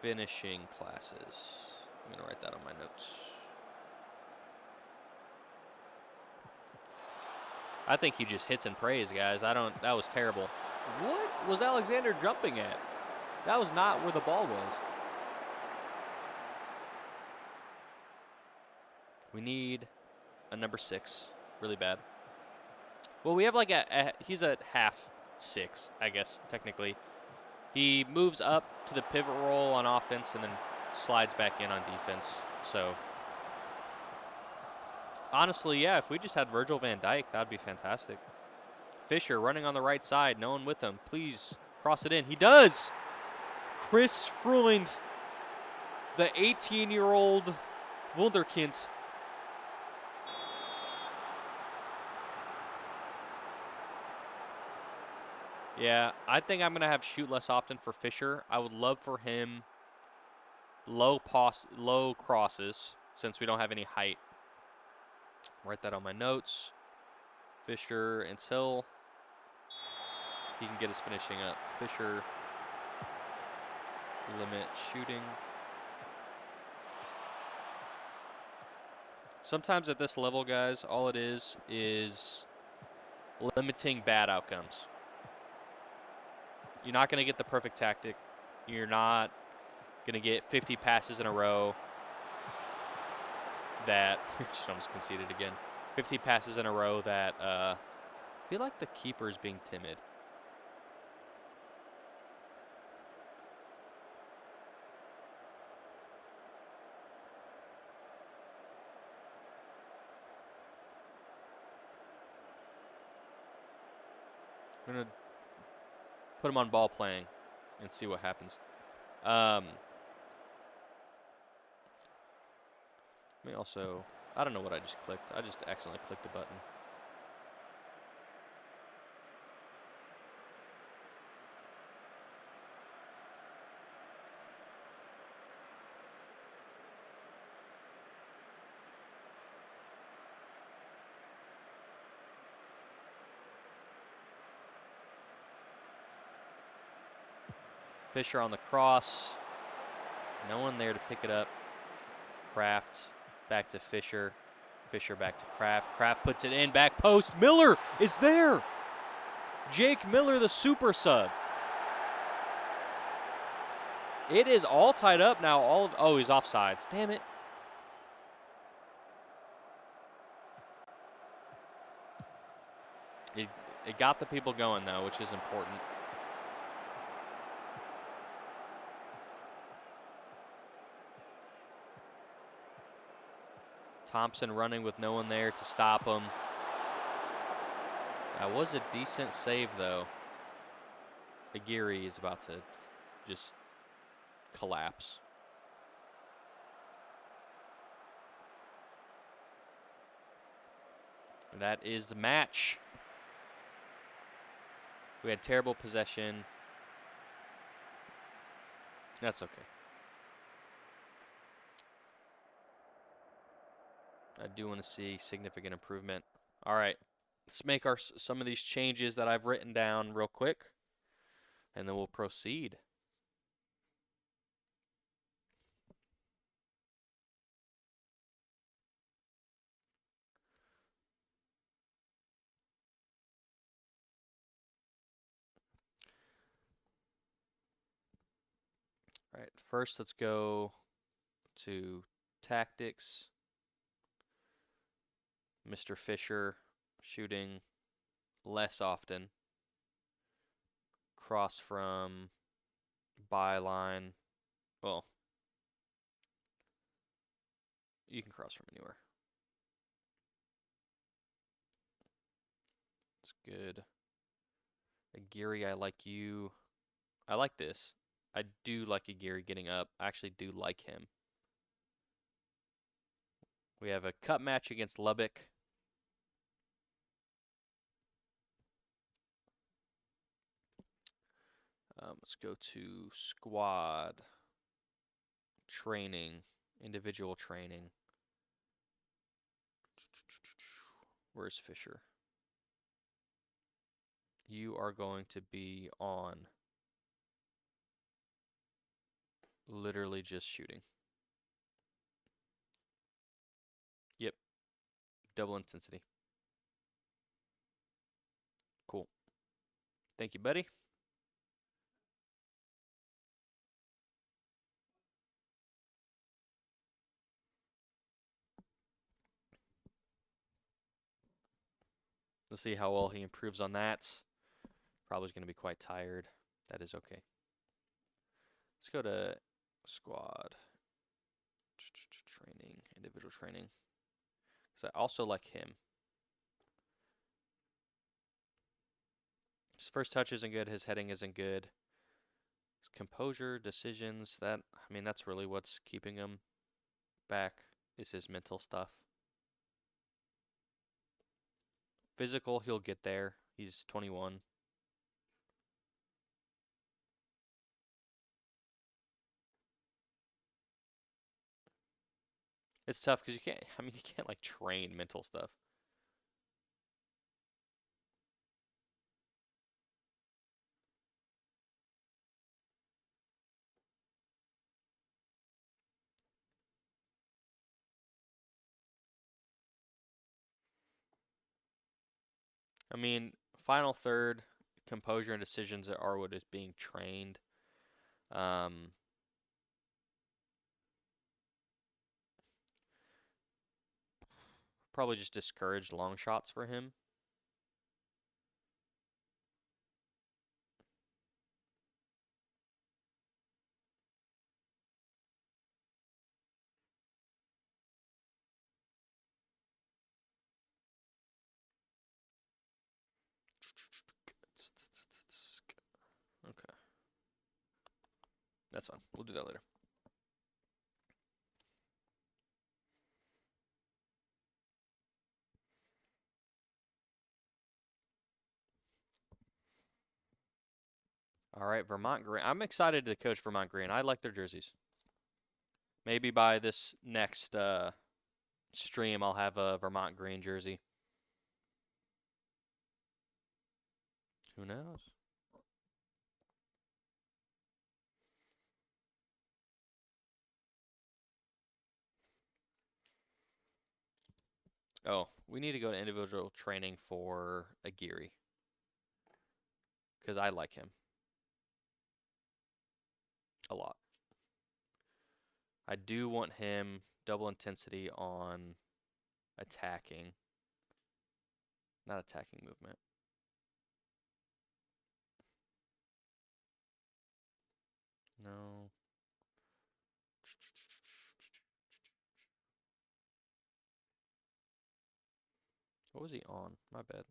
finishing classes. I'm going to write that on my notes. I think he just hits and prays, guys. That was terrible. What was Alexander jumping at? That was not where the ball was. We need a number 6 really bad. Well, we have like he's a half 6, I guess, technically. He moves up to the pivot role on offense and then slides back in on defense. So, honestly, yeah, if we just had Virgil van Dijk, that would be fantastic. Fisher running on the right side, no one with him. Please cross it in. He does! Chris Freund, the 18-year-old Wunderkind. Yeah, I think I'm going to have shoot less often for Fisher. I would love for him low crosses since we don't have any height. Write that on my notes. Fisher until he can get his finishing up. Fisher limit shooting. Sometimes at this level, guys, all it is limiting bad outcomes. You're not going to get the perfect tactic. You're not going to get 50 passes in a row that just almost conceded again. 50 passes in a row that I feel like the keeper's being timid. I'm going to put him on ball playing and see what happens. Let me also, I don't know what I just clicked. I just accidentally clicked a button. Fisher on the cross. No one there to pick it up. Kraft back to Fisher. Fisher back to Kraft. Kraft puts it in, back post. Miller is there. Jake Miller, the super sub. It is all tied up now. Oh, he's offsides. Damn it. It got the people going, though, which is important. Thompson running with no one there to stop him. That was a decent save, though. Aguirre is about to just collapse. And that is the match. We had terrible possession. That's okay. I do want to see significant improvement. All right, let's make some of these changes that I've written down real quick, and then we'll proceed. All right, first let's go to tactics. Mr. Fisher shooting less often. Cross from byline. Well, you can cross from anywhere. It's good. Aguirre, I like you. I like this. I do like Aguirre getting up. I actually do like him. We have a cup match against Lubbock. Let's go to squad training, individual training. Where's Fisher? You are going to be on literally just shooting. Yep. Double intensity. Cool. Thank you, buddy. Let's see how well he improves on that. Probably going to be quite tired. That is okay. Let's go to squad training, individual training. Because I also like him. His first touch isn't good. His heading isn't good. His composure, decisions, that's really what's keeping him back is his mental stuff. Physical, he'll get there. He's 21. It's tough because you can't like train mental stuff. I mean, final third, composure and decisions are what is being trained. Um, Probably just discouraged long shots for him. Okay, that's fine. We'll do that later. All right, Vermont Green. I'm excited to coach Vermont Green. I like their jerseys. Maybe by this next stream, I'll have a Vermont Green jersey. Who knows? Oh, we need to go to individual training for Aguirre because I like him a lot. I do want him double intensity on attacking, not attacking movement. No. What was he on? My bad.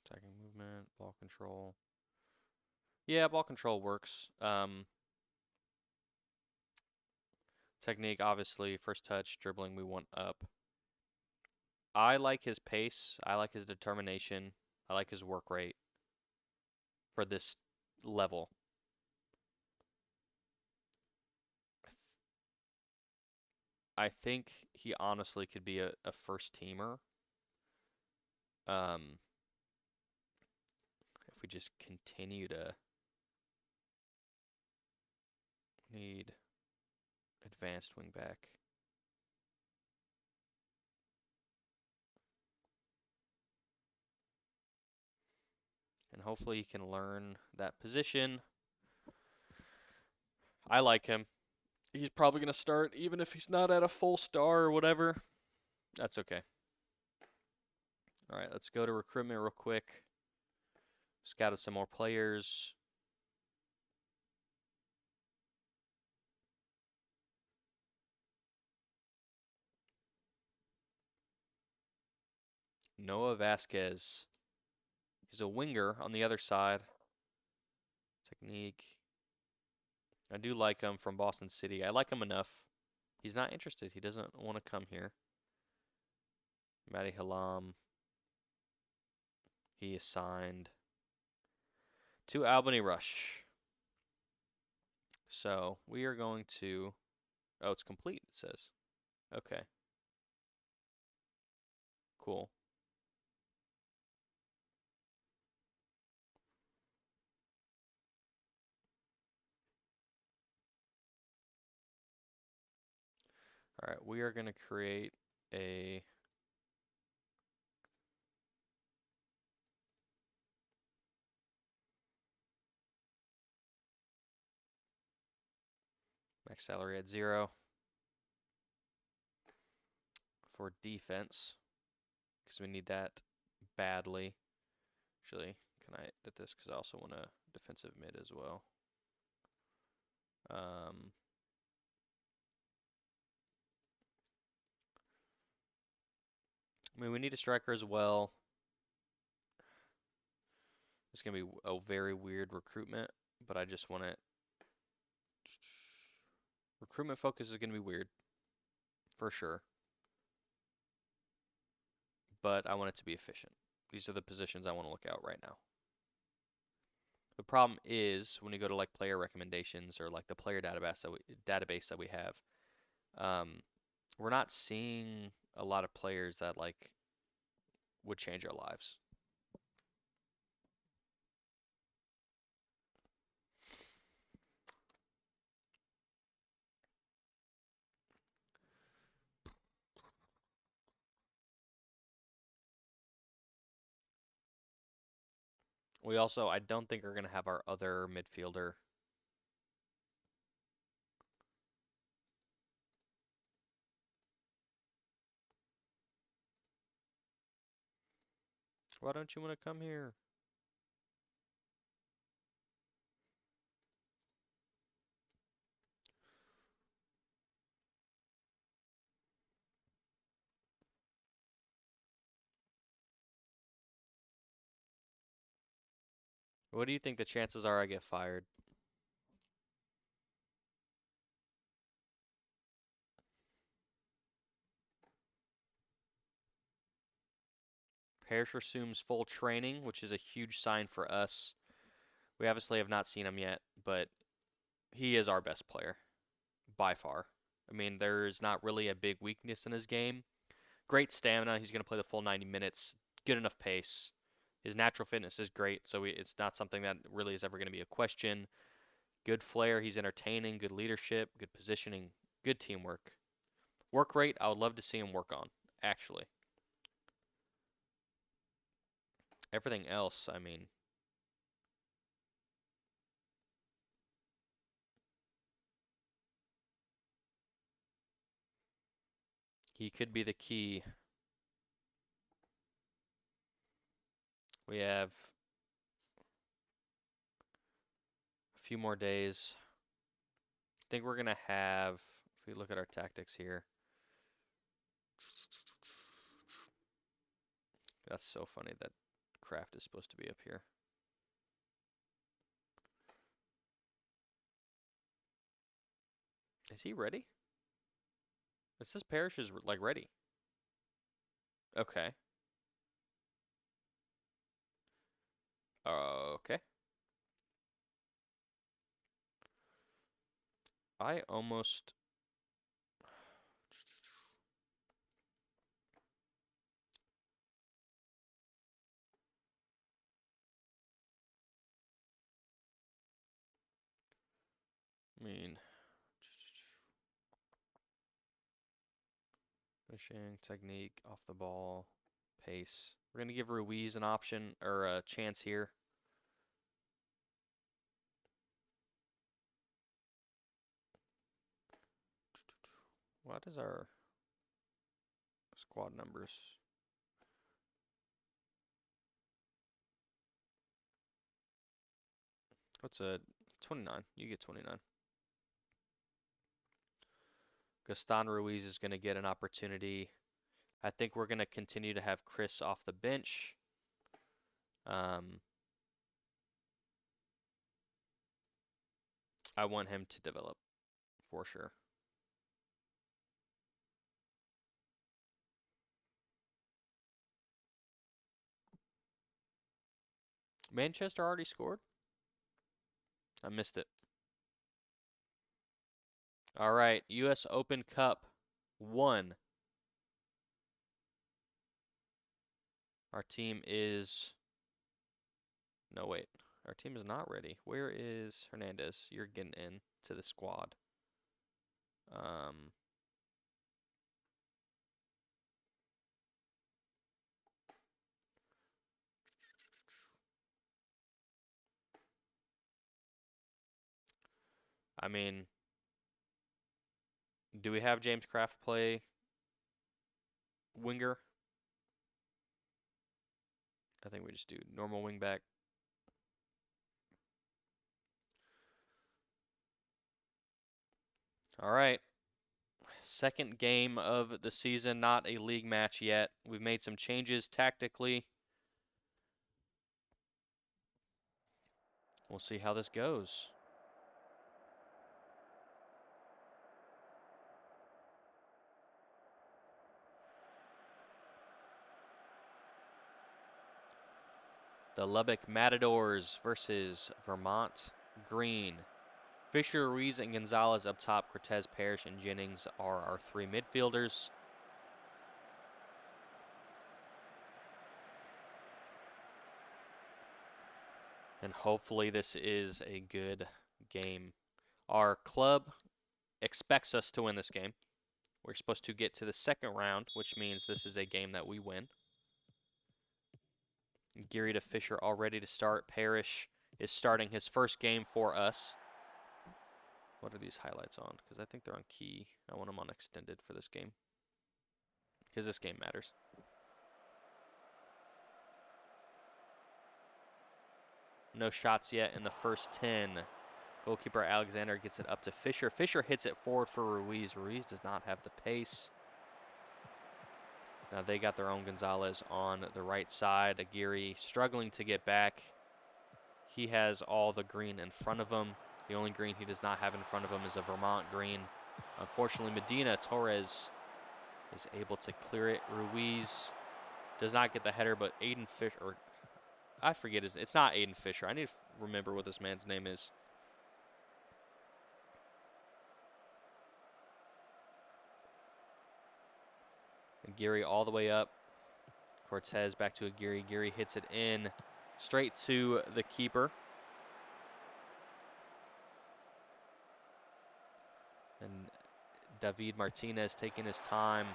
Attacking movement, ball control. Yeah, ball control works. Technique, obviously, first touch, dribbling, we want up. I like his pace. I like his determination. I like his work rate for this level. I think he honestly could be a first teamer. If we just continue to need advanced wing back. And hopefully he can learn that position. I like him. He's probably going to start even if he's not at a full star or whatever. That's okay. All right, let's go to recruitment real quick. Scouted some more players. Noah Vasquez. He's a winger on the other side. Technique. I do like him from Boston City. I like him enough. He's not interested. He doesn't want to come here. Matty Halam. He is signed to Albany Rush. So we are going to. Oh, it's complete, it says. Okay. Cool. All right, we are going to create a max salary at 0 for defense because we need that badly. Actually, can I edit this because I also want a defensive mid as well. I mean, we need a striker as well. It's going to be a very weird recruitment, but I just want it. Recruitment focus is going to be weird, for sure. But I want it to be efficient. These are the positions I want to look out right now. The problem is when you go to like player recommendations or like the player database that we have, we're not seeing a lot of players that like would change our lives. We also, I don't think we're going to have our other midfielder. Why don't you want to come here? What do you think the chances are I get fired? Parrish resumes full training, which is a huge sign for us. We obviously have not seen him yet, but he is our best player by far. I mean, there's not really a big weakness in his game. Great stamina. He's going to play the full 90 minutes. Good enough pace. His natural fitness is great, so it's not something that really is ever going to be a question. Good flair. He's entertaining. Good leadership. Good positioning. Good teamwork. Work rate, I would love to see him work on, actually. Everything else, I mean, he could be the key. We have a few more days. I think we're going to have, if we look at our tactics here, that's so funny that Kraft is supposed to be up here. Is he ready? It says Parrish is like ready. Okay. Okay. I almost. I mean, finishing, technique, off the ball, pace. We're going to give Ruiz an option or a chance here. What is our squad numbers? What's a 29? You get 29. Gaston Ruiz is going to get an opportunity. I think we're going to continue to have Chris off the bench. I want him to develop for sure. Manchester already scored? I missed it. All right, U.S. Open Cup 1. Our team is. No, wait. Our team is not ready. Where is Hernandez? You're getting in to the squad. I mean, do we have James Kraft play winger? I think we just do normal wing back. All right. Second game of the season, not a league match yet. We've made some changes tactically. We'll see how this goes. The Lubbock Matadors versus Vermont Green. Fisher, Ruiz, and Gonzalez up top. Cortez, Parrish, and Jennings are our three midfielders. And hopefully this is a good game. Our club expects us to win this game. We're supposed to get to the second round, which means this is a game that we win. Geary to Fisher all ready to start. Parrish is starting his first game for us. What are these highlights on? Because I think they're on key. I want them on extended for this game. Because this game matters. No shots yet in the first 10. Goalkeeper Alexander gets it up to Fisher. Fisher hits it forward for Ruiz. Ruiz does not have the pace. Now they got their own Gonzalez on the right side. Aguirre struggling to get back. He has all the green in front of him. The only green he does not have in front of him is a Vermont green. Unfortunately, Medina Torres is able to clear it. Ruiz does not get the header, but Aiden Fisher, or I forget it's not Aiden Fisher. I need to remember what this man's name is. Aguirre all the way up. Cortez back to Aguirre. Aguirre hits it in straight to the keeper. And David Martinez taking his time.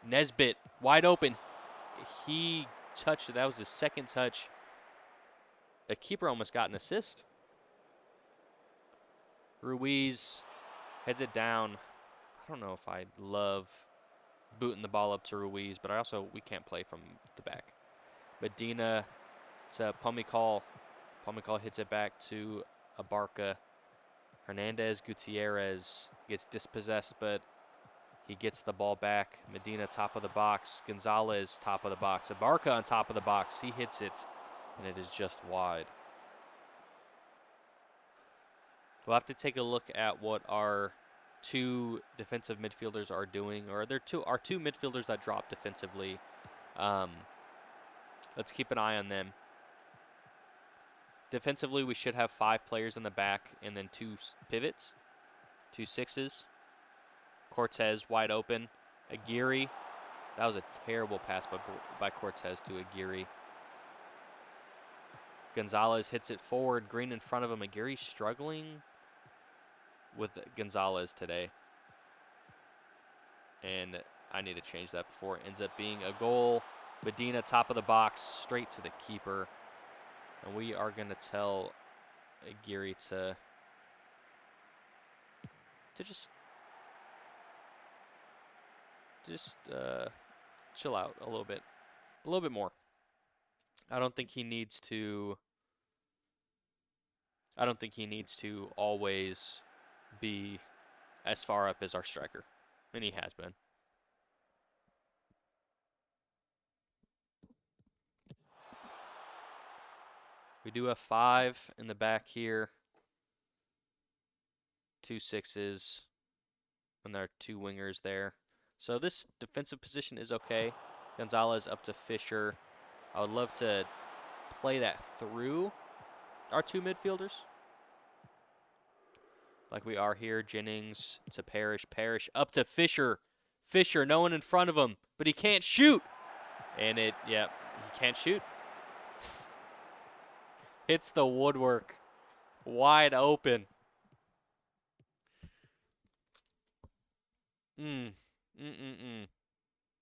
Nesbitt wide open. He touched it. That was his second touch. The keeper almost got an assist. Ruiz heads it down. I don't know if I love booting the ball up to Ruiz, but we can't play from the back. Medina to Pomicol. Pomicol hits it back to Abarca. Hernandez Gutierrez gets dispossessed, but he gets the ball back. Medina top of the box. Gonzalez top of the box. Abarca on top of the box. He hits it, and it is just wide. We'll have to take a look at what our two defensive midfielders are doing, or our two midfielders that drop defensively. Let's keep an eye on them. Defensively, we should have 5 players in the back and then 2 pivots, 2 sixes. Cortez wide open. Aguirre. That was a terrible pass by Cortez to Aguirre. Gonzalez hits it forward. Green in front of him. Aguirre struggling with Gonzalez today. And I need to change that before it ends up being a goal. Medina top of the box, straight to the keeper. And we are going to tell Aguirre to just chill out a little bit more. I don't think he needs to always be as far up as our striker, and he has been. We do have 5 in the back here. 2 sixes, and there are 2 wingers there. So this defensive position is okay. Gonzalez up to Fisher. I would love to play that through our 2 midfielders, like we are here. Jennings to Parrish. Parrish up to Fisher. Fisher, no one in front of him, but he can't shoot. And he can't shoot. Hits the woodwork. Wide open.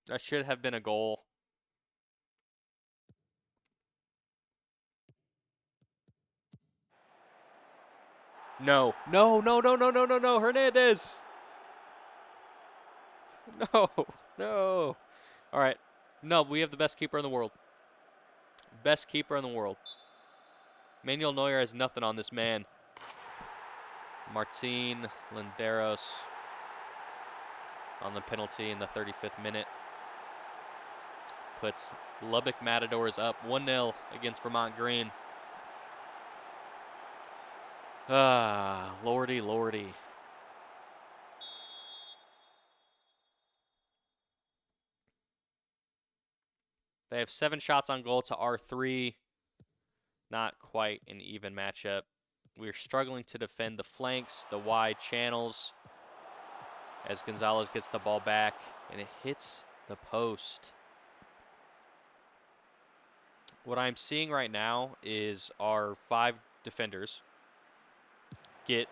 That should have been a goal. No. Hernandez. No. All right. No, we have the best keeper in the world. Best keeper in the world. Manuel Neuer has nothing on this man. Martin Linderos on the penalty in the 35th minute. Puts Lubbock Matadors up 1-0 against Vermont Green. Lordy. They have 7 shots on goal to our 3. Not quite an even matchup. We're struggling to defend the flanks, the wide channels, as Gonzalez gets the ball back, and it hits the post. What I'm seeing right now is our 5 defenders get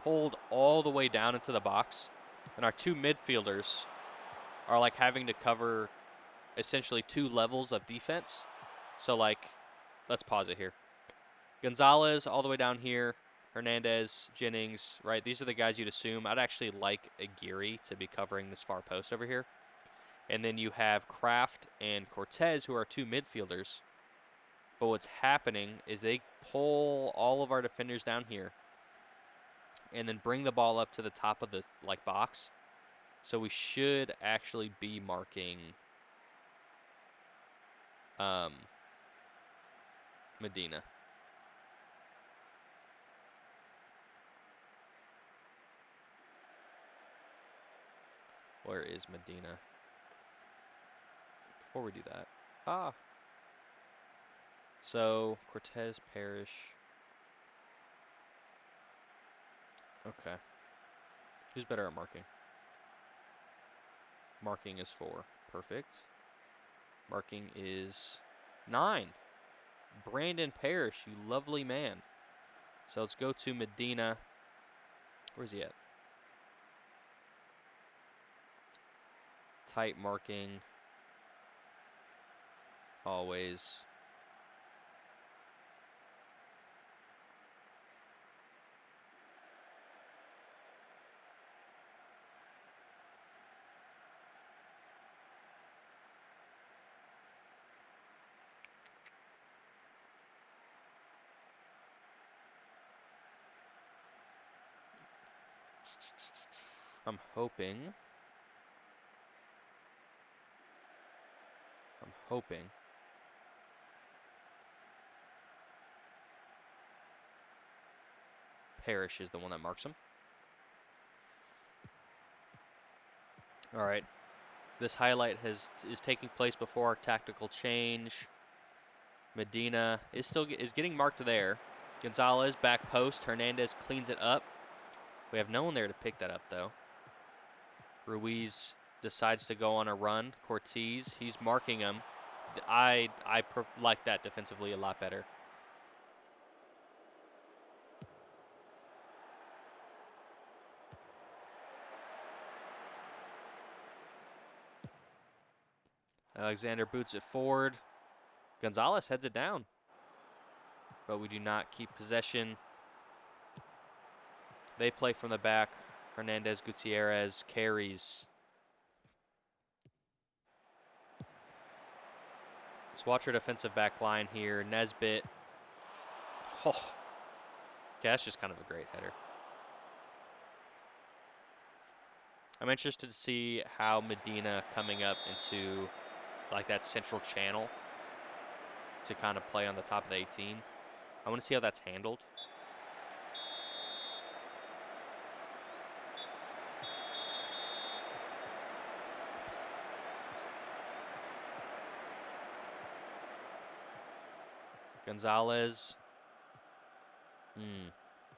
pulled all the way down into the box, and our 2 midfielders are like having to cover essentially 2 levels of defense. So, like, let's pause it here. Gonzalez all the way down here. Hernandez, Jennings, right? These are the guys you'd assume. I'd actually like Aguirre to be covering this far post over here. And then you have Kraft and Cortez, who are 2 midfielders. But what's happening is they pull all of our defenders down here and then bring the ball up to the top of the box. So we should actually be marking Medina. Where is Medina? Before we do that. So, Cortez, Parrish. Okay. Who's better at marking? Marking is 4. Perfect. Marking is 9. Brandon Parrish, you lovely man. So let's go to Medina. Where's he at? Tight marking. Always. I'm hoping Parrish is the one that marks him. All right. This highlight is taking place before our tactical change. Medina is getting marked there. Gonzalez back post. Hernandez cleans it up. We have no one there to pick that up though. Ruiz decides to go on a run. Cortez, he's marking him. I like that defensively a lot better. Alexander boots it forward. Gonzalez heads it down. But we do not keep possession. They play from the back. Hernandez Gutierrez carries. Let's watch our defensive back line here. Nesbitt. Oh. Okay, that's just kind of a great header. I'm interested to see how Medina coming up into like that central channel to kind of play on the top of the 18. I want to see how that's handled. Gonzalez.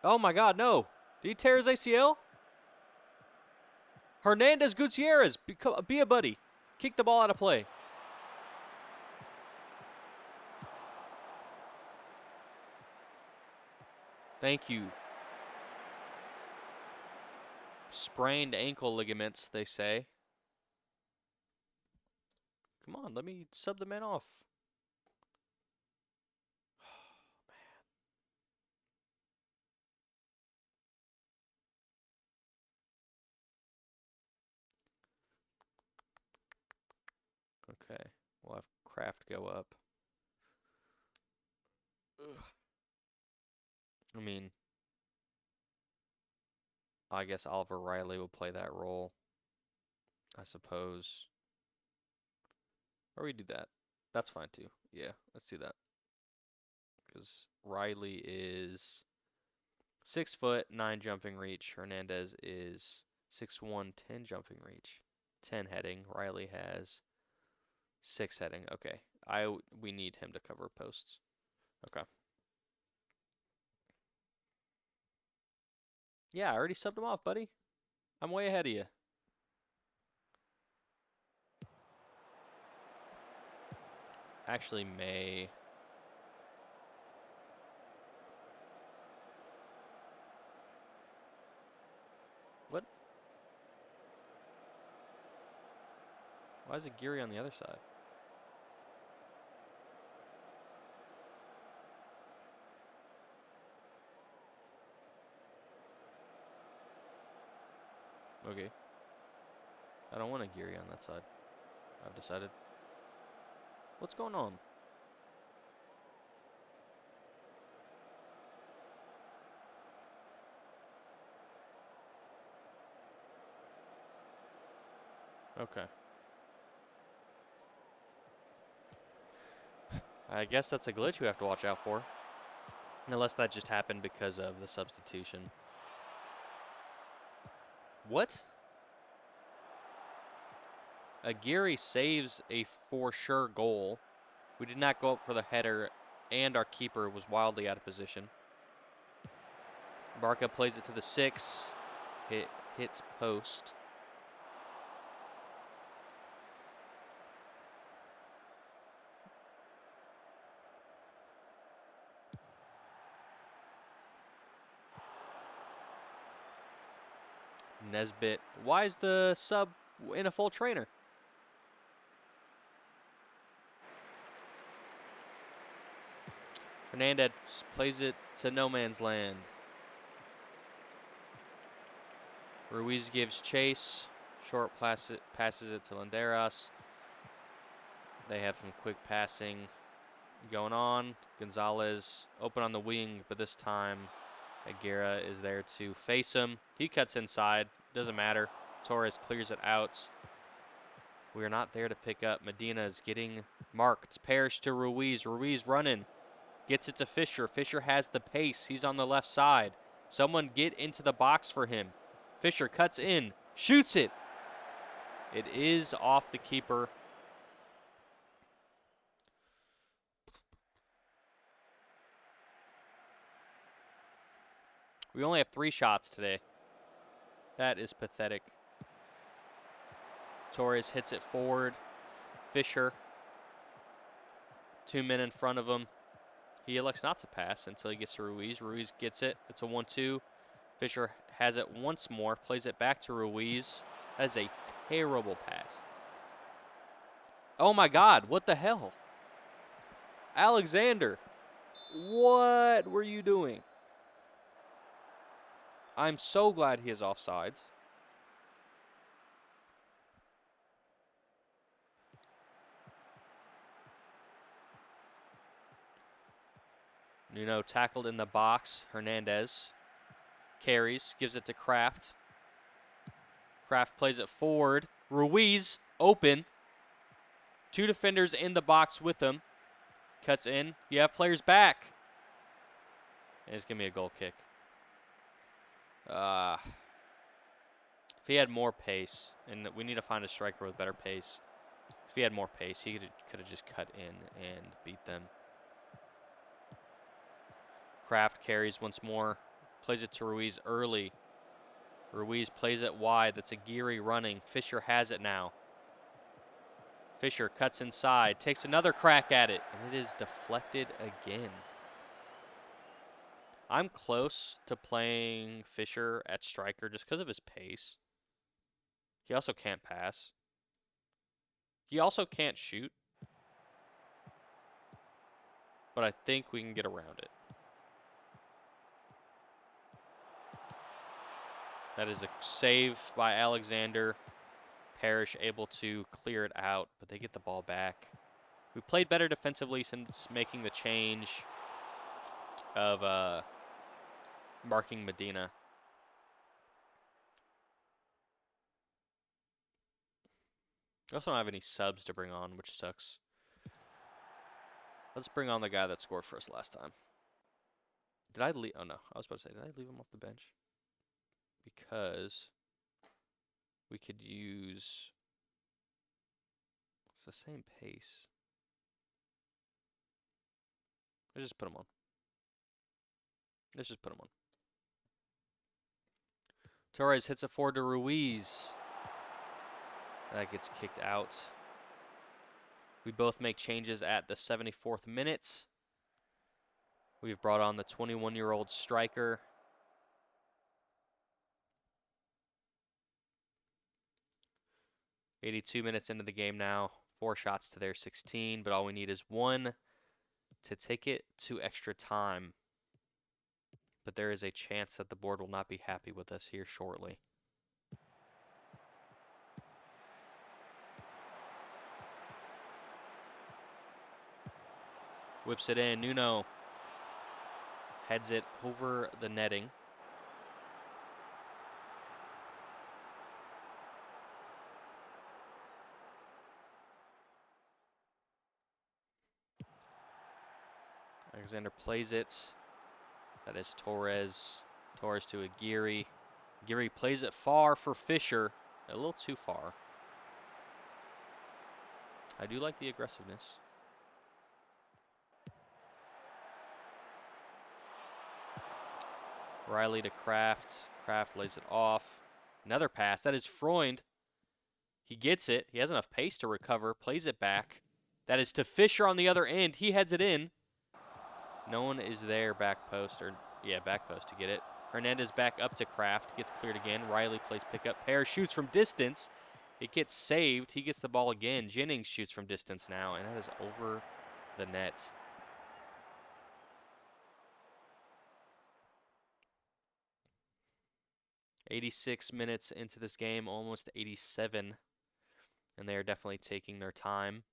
Oh my God, no. Did he tear his ACL? Hernandez Gutierrez, be a buddy. Kick the ball out of play. Thank you. Sprained ankle ligaments, they say. Come on, let me sub the man off. Okay, we'll have Kraft go up. Ugh. I mean, I guess Oliver Riley will play that role, I suppose. Or we do that. That's fine too. Yeah, let's do that. Because Riley is 6 foot, 9 jumping reach. Hernandez is 6'1", 10 jumping reach, 10 heading. Riley has 6 heading. Okay, we need him to cover posts. Okay. Yeah, I already subbed him off, buddy. I'm way ahead of you. Actually, may. What? Why is it Geary on the other side? Okay. I don't want Aguirre on that side. I've decided. What's going on? Okay. I guess that's a glitch we have to watch out for. Unless that just happened because of the substitution. What? Aguirre saves a for sure goal. We did not go up for the header, and our keeper was wildly out of position. Barca plays it to the 6. Hits post. Nesbitt. Why is the sub in a full trainer? Hernandez plays it to no man's land. Ruiz gives chase. Short passes it to Landeras. They have some quick passing going on. Gonzalez open on the wing, but this time Aguirre is there to face him. He cuts inside. Doesn't matter. Torres clears it out. We are not there to pick up. Medina is getting marked. Parrish to Ruiz. Ruiz running. Gets it to Fisher. Fisher has the pace. He's on the left side. Someone get into the box for him. Fisher cuts in. Shoots it. It is off the keeper. We only have 3 shots today. That is pathetic. Torres hits it forward. Fisher. 2 men in front of him. He elects not to pass until he gets to Ruiz. Ruiz gets it. It's a 1-2. Fisher has it once more. Plays it back to Ruiz. That is a terrible pass. Oh my God, what the hell? Alexander, what were you doing? I'm so glad he is offsides. Nuno tackled in the box. Hernandez carries, gives it to Kraft. Kraft plays it forward. Ruiz open. 2 defenders in the box with him. Cuts in. You have players back. And it's going to be a goal kick. If he had more pace, and we need to find a striker with better pace. If he had more pace, he could have just cut in and beat them. Kraft carries once more. Plays it to Ruiz early. Ruiz plays it wide. That's Aguirre running. Fisher has it now. Fisher cuts inside. Takes another crack at it. And it is deflected again. I'm close to playing Fisher at striker just because of his pace. He also can't pass. He also can't shoot. But I think we can get around it. That is a save by Alexander. Parrish able to clear it out, but they get the ball back. We played better defensively since making the change of marking Medina. We also don't have any subs to bring on, which sucks. Let's bring on the guy that scored for us last time. Did I leave? Oh, no. I was about to say, did I leave him off the bench? Because we could use... It's the same pace. Let's just put him on. Let's just put him on. Torres hits it forward to Ruiz. That gets kicked out. We both make changes at the 74th minute. We've brought on the 21-year-old striker. "82 minutes into the game now. 4 shots to their 16, but all we need is 1 to take it to extra time. But there is a chance that the board will not be happy with us here shortly. Whips it in. Nuno heads it over the netting. Alexander plays it. That is Torres. Torres to Aguirre. Aguirre plays it far for Fisher. A little too far. I do like the aggressiveness. Riley to Kraft. Kraft lays it off. Another pass. That is Freund. He gets it. He has enough pace to recover. Plays it back. That is to Fisher on the other end. He heads it in. No one is there back post. Back post to get it. Hernandez back up to Kraft. Gets cleared again. Riley plays pickup. Pair shoots from distance. It gets saved. He gets the ball again. Jennings shoots from distance now, and that is over the net. "86 minutes into this game, almost 87, and they are definitely taking their time.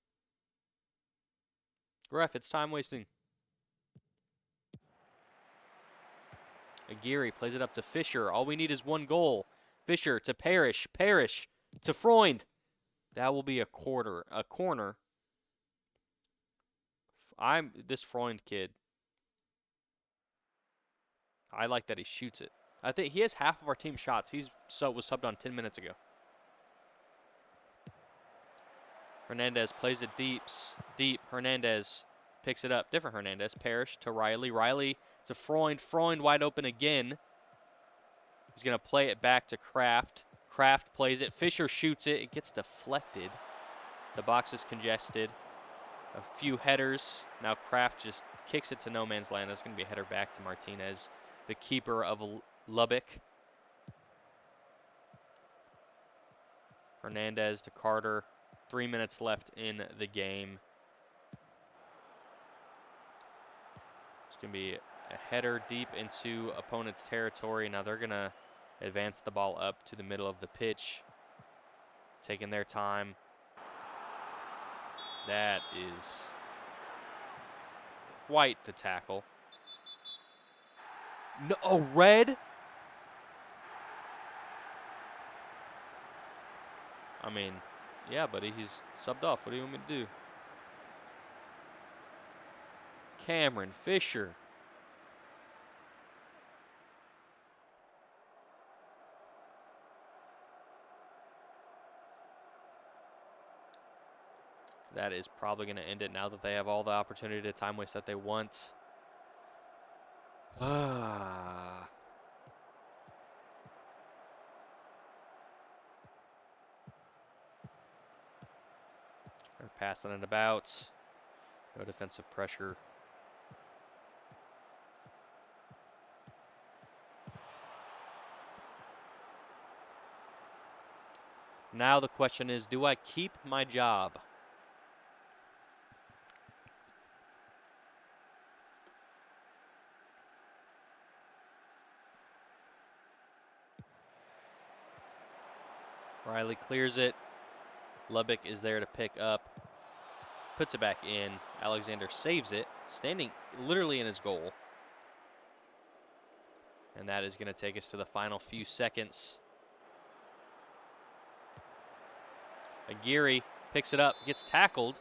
Ref, it's time wasting. Aguirre plays it up to Fisher. All we need is one goal. Fisher to Parrish. Parrish to Freund. That will be a corner. This Freund kid. I like that he shoots it. I think he has half of our team shots. Was subbed on 10 minutes ago. Hernandez plays it deep. Hernandez picks it up. Different Hernandez. Parrish to Riley. Riley to Freund. Freund wide open again. He's going to play it back to Kraft. Kraft plays it. Fisher shoots it. It gets deflected. The box is congested. A few headers. Now Kraft just kicks it to no man's land. That's going to be a header back to Martinez, the keeper of Lubbock. Hernandez to Carter. 3 minutes left in the game. It's going to be a header deep into opponent's territory. Now they're going to advance the ball up to the middle of the pitch, taking their time. That is quite the tackle. No, red? I mean, yeah, buddy, he's subbed off. What do you want me to do? Cameron Fisher. That is probably going to end it now that they have all the opportunity to time waste that they want. They're passing it about. No defensive pressure. Now the question is, do I keep my job? Riley clears it. Lubbock is there to pick up. Puts it back in. Alexander saves it, standing literally in his goal. And that is going to take us to the final few seconds. Aguirre picks it up, gets tackled.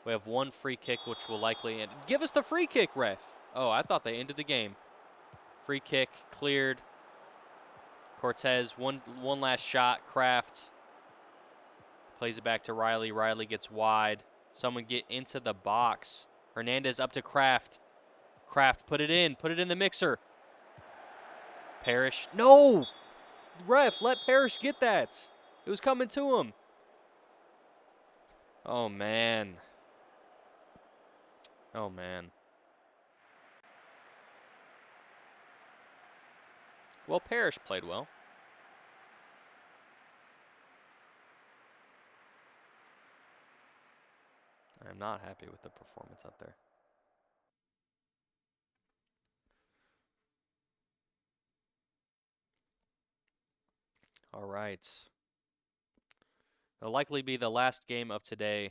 We have one free kick, which will likely end. Give us the free kick, ref. Oh, I thought they ended the game. Free kick cleared. Cortez, one last shot. Kraft plays it back to Riley. Riley gets wide. Someone get into the box. Hernandez up to Kraft. Kraft, put it in the mixer. Parrish, no! Ref, let Parrish get that. It was coming to him. Oh, man. Oh, man. Well, Parrish played well. I am not happy with the performance out there. All right. It'll likely be the last game of today.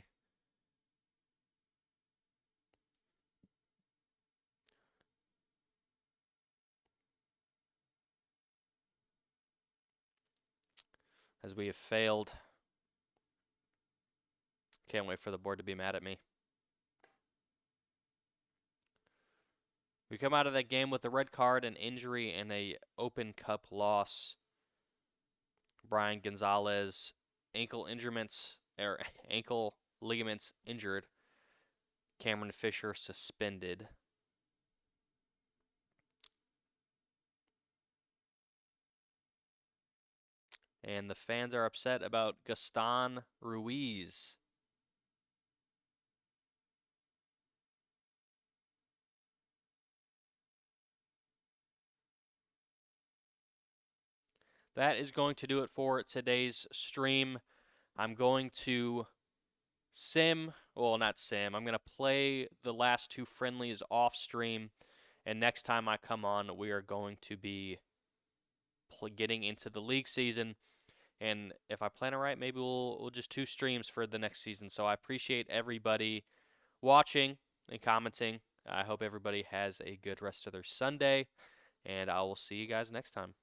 as we have failed. Can't wait for the board to be mad at me. We come out of that game with a red card, an injury, and a Open Cup loss. Brian Gonzalez, ankle ligaments injured. Cameron Fisher suspended. And the fans are upset about Gaston Ruiz. That is going to do it for today's stream. I'm going to I'm going to play the last two friendlies off stream, and next time I come on, we are going to be getting into the league season. And if I plan it right, maybe we'll just 2 streams for the next season. So I appreciate everybody watching and commenting. I hope everybody has a good rest of their Sunday, and I will see you guys next time.